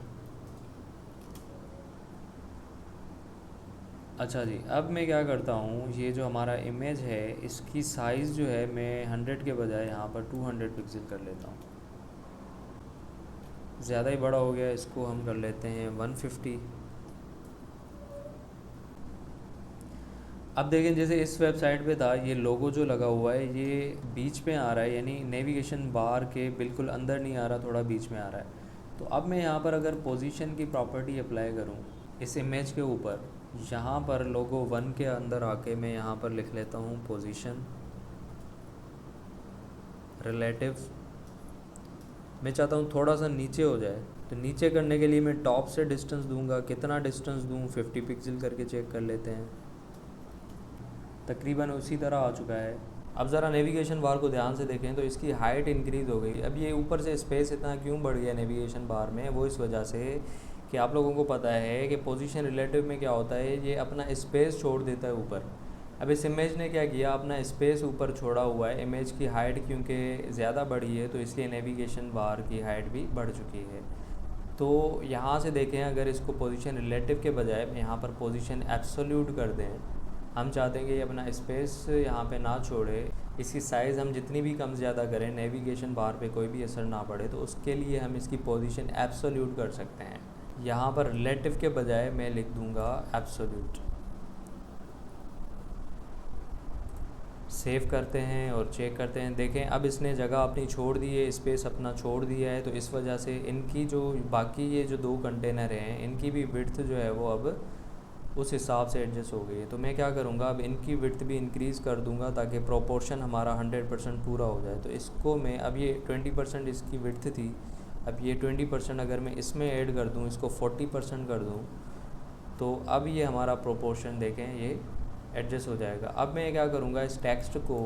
अच्छा जी, अब मैं क्या करता हूँ, ये जो हमारा इमेज है इसकी साइज़ जो है मैं 100 के बजाय यहाँ पर 200 पिक्सल कर लेता हूँ। ज़्यादा ही बड़ा हो गया, इसको हम कर लेते हैं 150। अब देखें जैसे इस वेबसाइट पे था ये लोगो जो लगा हुआ है ये बीच में आ रहा है, यानी नेविगेशन बार के बिल्कुल अंदर नहीं आ रहा, थोड़ा बीच में आ रहा है। तो अब मैं यहाँ पर अगर पोजीशन की प्रॉपर्टी अप्लाई करूँ इस इमेज के ऊपर, यहाँ पर लोगो 1 के अंदर आके मैं यहाँ पर लिख लेता हूँ पोजीशन रिलेटिव। मैं चाहता हूँ थोड़ा सा नीचे हो जाए, तो नीचे करने के लिए मैं टॉप से डिस्टेंस दूंगा। कितना डिस्टेंस दूँ, 50 पिक्सल करके चेक कर लेते हैं। तकरीबन उसी तरह आ चुका है। अब ज़रा नेविगेशन बार को ध्यान से देखें तो इसकी हाइट इंक्रीज़ हो गई। अब ये ऊपर से स्पेस इतना क्यों बढ़ गया नेविगेशन बार में, वो इस वजह से कि आप लोगों को पता है कि पोजीशन रिलेटिव में क्या होता है, ये अपना स्पेस छोड़ देता है ऊपर। अब इस इमेज ने क्या किया, अपना स्पेस ऊपर छोड़ा हुआ है। इमेज की हाइट क्योंकि ज़्यादा बढ़ी है तो इसलिए नेविगेशन बार की हाइट भी बढ़ चुकी है। तो यहाँ से देखें, अगर इसको पोजीशन रिलेटिव के बजाय यहाँ पर पोजीशन एब्सोल्यूट कर दें, हम चाहते हैं कि ये अपना स्पेस यहाँ पे ना छोड़े, इसकी साइज़ हम जितनी भी कम ज़्यादा करें नेविगेशन बार पे कोई भी असर ना पड़े, तो उसके लिए हम इसकी पोजीशन एब्सोल्यूट कर सकते हैं। यहाँ पर रिलेटिव के बजाय मैं लिख दूँगा एब्सोल्यूट। सेव करते हैं और चेक करते हैं। देखें अब इसने जगह अपनी छोड़ दी है, स्पेस अपना छोड़ दिया है। तो इस वजह से इनकी जो बाकी ये जो 2 कंटेनर हैं इनकी भी विड्थ जो है वो अब उस हिसाब से एडजस्ट हो गई है। तो मैं क्या करूँगा, अब इनकी विड्थ भी इंक्रीज़ कर दूँगा ताकि प्रोपोर्शन हमारा 100% पूरा हो जाए। तो इसको मैं, अब ये 20% इसकी विड्थ थी, अब ये 20% अगर मैं इसमें ऐड कर दूँ, इसको 40% कर दूँ, तो अब ये हमारा प्रोपोर्शन देखें ये एडजस्ट हो जाएगा। अब मैं क्या करूँगा, इस टेक्स्ट को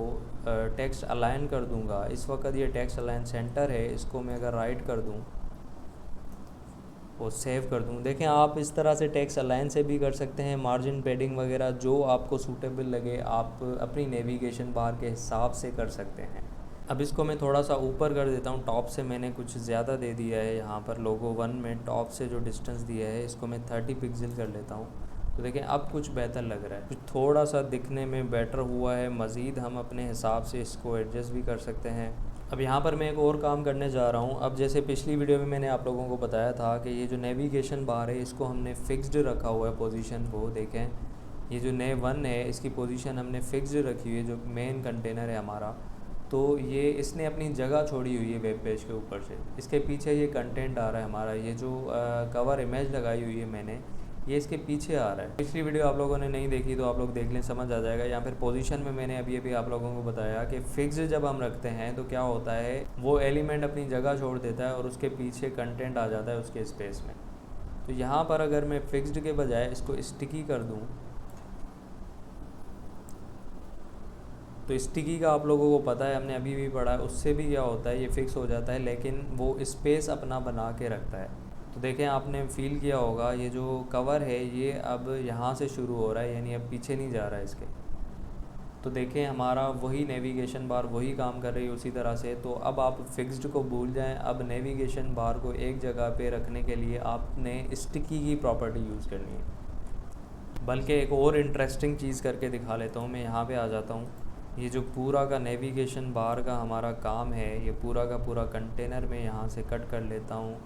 टेक्स्ट अलाइन कर दूँगा। इस वक्त ये टेक्स्ट अलाइन सेंटर है, इसको मैं अगर राइट कर दूँ और सेव कर दूँ, देखें आप इस तरह से टेक्स्ट अलाइन से भी कर सकते हैं, मार्जिन पेडिंग वगैरह जो आपको सूटेबल लगे आप अपनी नेविगेशन बार के हिसाब से कर सकते हैं। अब इसको मैं थोड़ा सा ऊपर कर देता हूँ, टॉप से मैंने कुछ ज़्यादा दे दिया है। यहाँ पर लोगो 1 में टॉप से जो डिस्टेंस दिया है इसको मैं 30 पिक्सल कर लेता हूँ। तो देखें अब कुछ बेहतर लग रहा है, कुछ थोड़ा सा दिखने में बेटर हुआ है। मज़ीद हम अपने हिसाब से इसको एडजस्ट भी कर सकते हैं। अब यहाँ पर मैं एक और काम करने जा रहा हूँ। अब जैसे पिछली वीडियो में मैंने आप लोगों को बताया था कि ये जो नेविगेशन बार है इसको हमने फ़िक्स्ड रखा हुआ है पोजीशन को। देखें ये जो नेव 1 है इसकी पोजीशन हमने फ़िक्स्ड रखी हुई है, जो मेन कंटेनर है हमारा। तो ये इसने अपनी जगह छोड़ी हुई है वेब पेज के ऊपर से। इसके पीछे ये कंटेंट आ रहा है हमारा, ये जो कवर इमेज लगाई हुई है मैंने, ये इसके पीछे आ रहा है। पिछली वीडियो आप लोगों ने नहीं देखी तो आप लोग देख लें, समझ आ जाएगा। या फिर पोजीशन में मैंने अभी अभी आप लोगों को बताया कि फिक्स्ड जब हम रखते हैं तो क्या होता है, वो एलिमेंट अपनी जगह छोड़ देता है और उसके पीछे कंटेंट आ जाता है उसके स्पेस में। तो यहाँ पर अगर मैं फिक्स्ड के बजाय इसको स्टिकी कर दूँ, तो स्टिकी का आप लोगों को पता है, हमने अभी भी पढ़ा है, उससे भी क्या होता है ये फ़िक्स हो जाता है लेकिन वो स्पेस अपना बना के रखता है। तो देखें आपने फ़ील किया होगा ये जो कवर है ये अब यहाँ से शुरू हो रहा है, यानी अब पीछे नहीं जा रहा है इसके। तो देखें हमारा वही नेविगेशन बार वही काम कर रही है उसी तरह से। तो अब आप फिक्स्ड को भूल जाएं, अब नेविगेशन बार को एक जगह पे रखने के लिए आपने स्टिकी की प्रॉपर्टी यूज़ करनी है। बल्कि एक और इंटरेस्टिंग चीज़ करके दिखा लेता हूँ, मैं यहाँ पे आ जाता हूँ। ये जो पूरा का नेविगेशन बार का हमारा काम है, ये पूरा का पूरा कंटेनर में यहाँ से कट कर लेता हूँ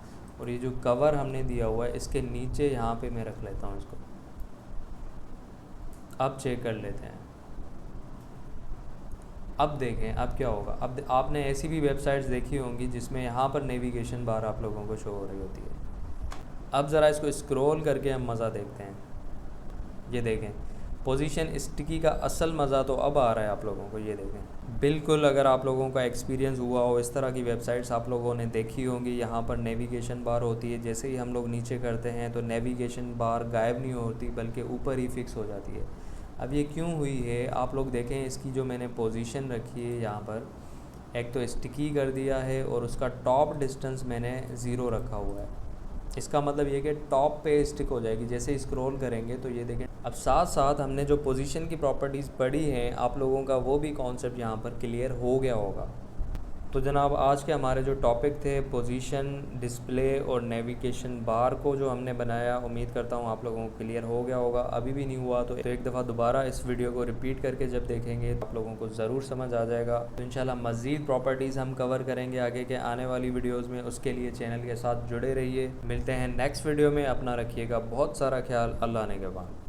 और ये जो कवर हमने दिया हुआ है इसके नीचे यहाँ पे मैं रख लेता हूँ इसको। अब चेक कर लेते हैं, अब देखें अब क्या होगा। अब आपने ऐसी भी वेबसाइट्स देखी होंगी जिसमें यहाँ पर नेविगेशन बार आप लोगों को शो हो रही होती है। अब ज़रा इसको स्क्रॉल करके हम मज़ा देखते हैं। ये देखें पोजीशन स्टिकी का असल मज़ा तो अब आ रहा है आप लोगों को, ये देखें। बिल्कुल अगर आप लोगों का एक्सपीरियंस हुआ हो, इस तरह की वेबसाइट्स आप लोगों ने देखी होंगी, यहाँ पर नेविगेशन बार होती है, जैसे ही हम लोग नीचे करते हैं तो नेविगेशन बार गायब नहीं होती बल्कि ऊपर ही फिक्स हो जाती है। अब ये क्यों हुई है आप लोग देखें, इसकी जो मैंने पोजीशन रखी है यहाँ पर, एक तो स्टिकी कर दिया है और उसका टॉप डिस्टेंस मैंने 0 रखा हुआ है। इसका मतलब ये कि टॉप पे स्टिक हो जाएगी, जैसे स्क्रॉल करेंगे तो ये देखें। अब साथ साथ हमने जो पोजीशन की प्रॉपर्टीज़ पढ़ी हैं आप लोगों का वो भी कॉन्सेप्ट यहाँ पर क्लियर हो गया होगा। तो जनाब आज के हमारे जो टॉपिक थे पोजीशन, डिस्प्ले और नेविगेशन बार को जो हमने बनाया, उम्मीद करता हूँ आप लोगों को क्लियर हो गया होगा। अभी भी नहीं हुआ तो एक दफ़ा दोबारा इस वीडियो को रिपीट करके जब देखेंगे तो आप लोगों को ज़रूर समझ आ जाएगा। तो इंशाल्लाह मज़ीद प्रॉपर्टीज़ हम कवर करेंगे आगे के आने वाली वीडियोज़ में। उसके लिए चैनल के साथ जुड़े रहिए। मिलते हैं नेक्स्ट वीडियो में, अपना रखिएगा बहुत सारा ख्याल। अल्लाह ने के बाद।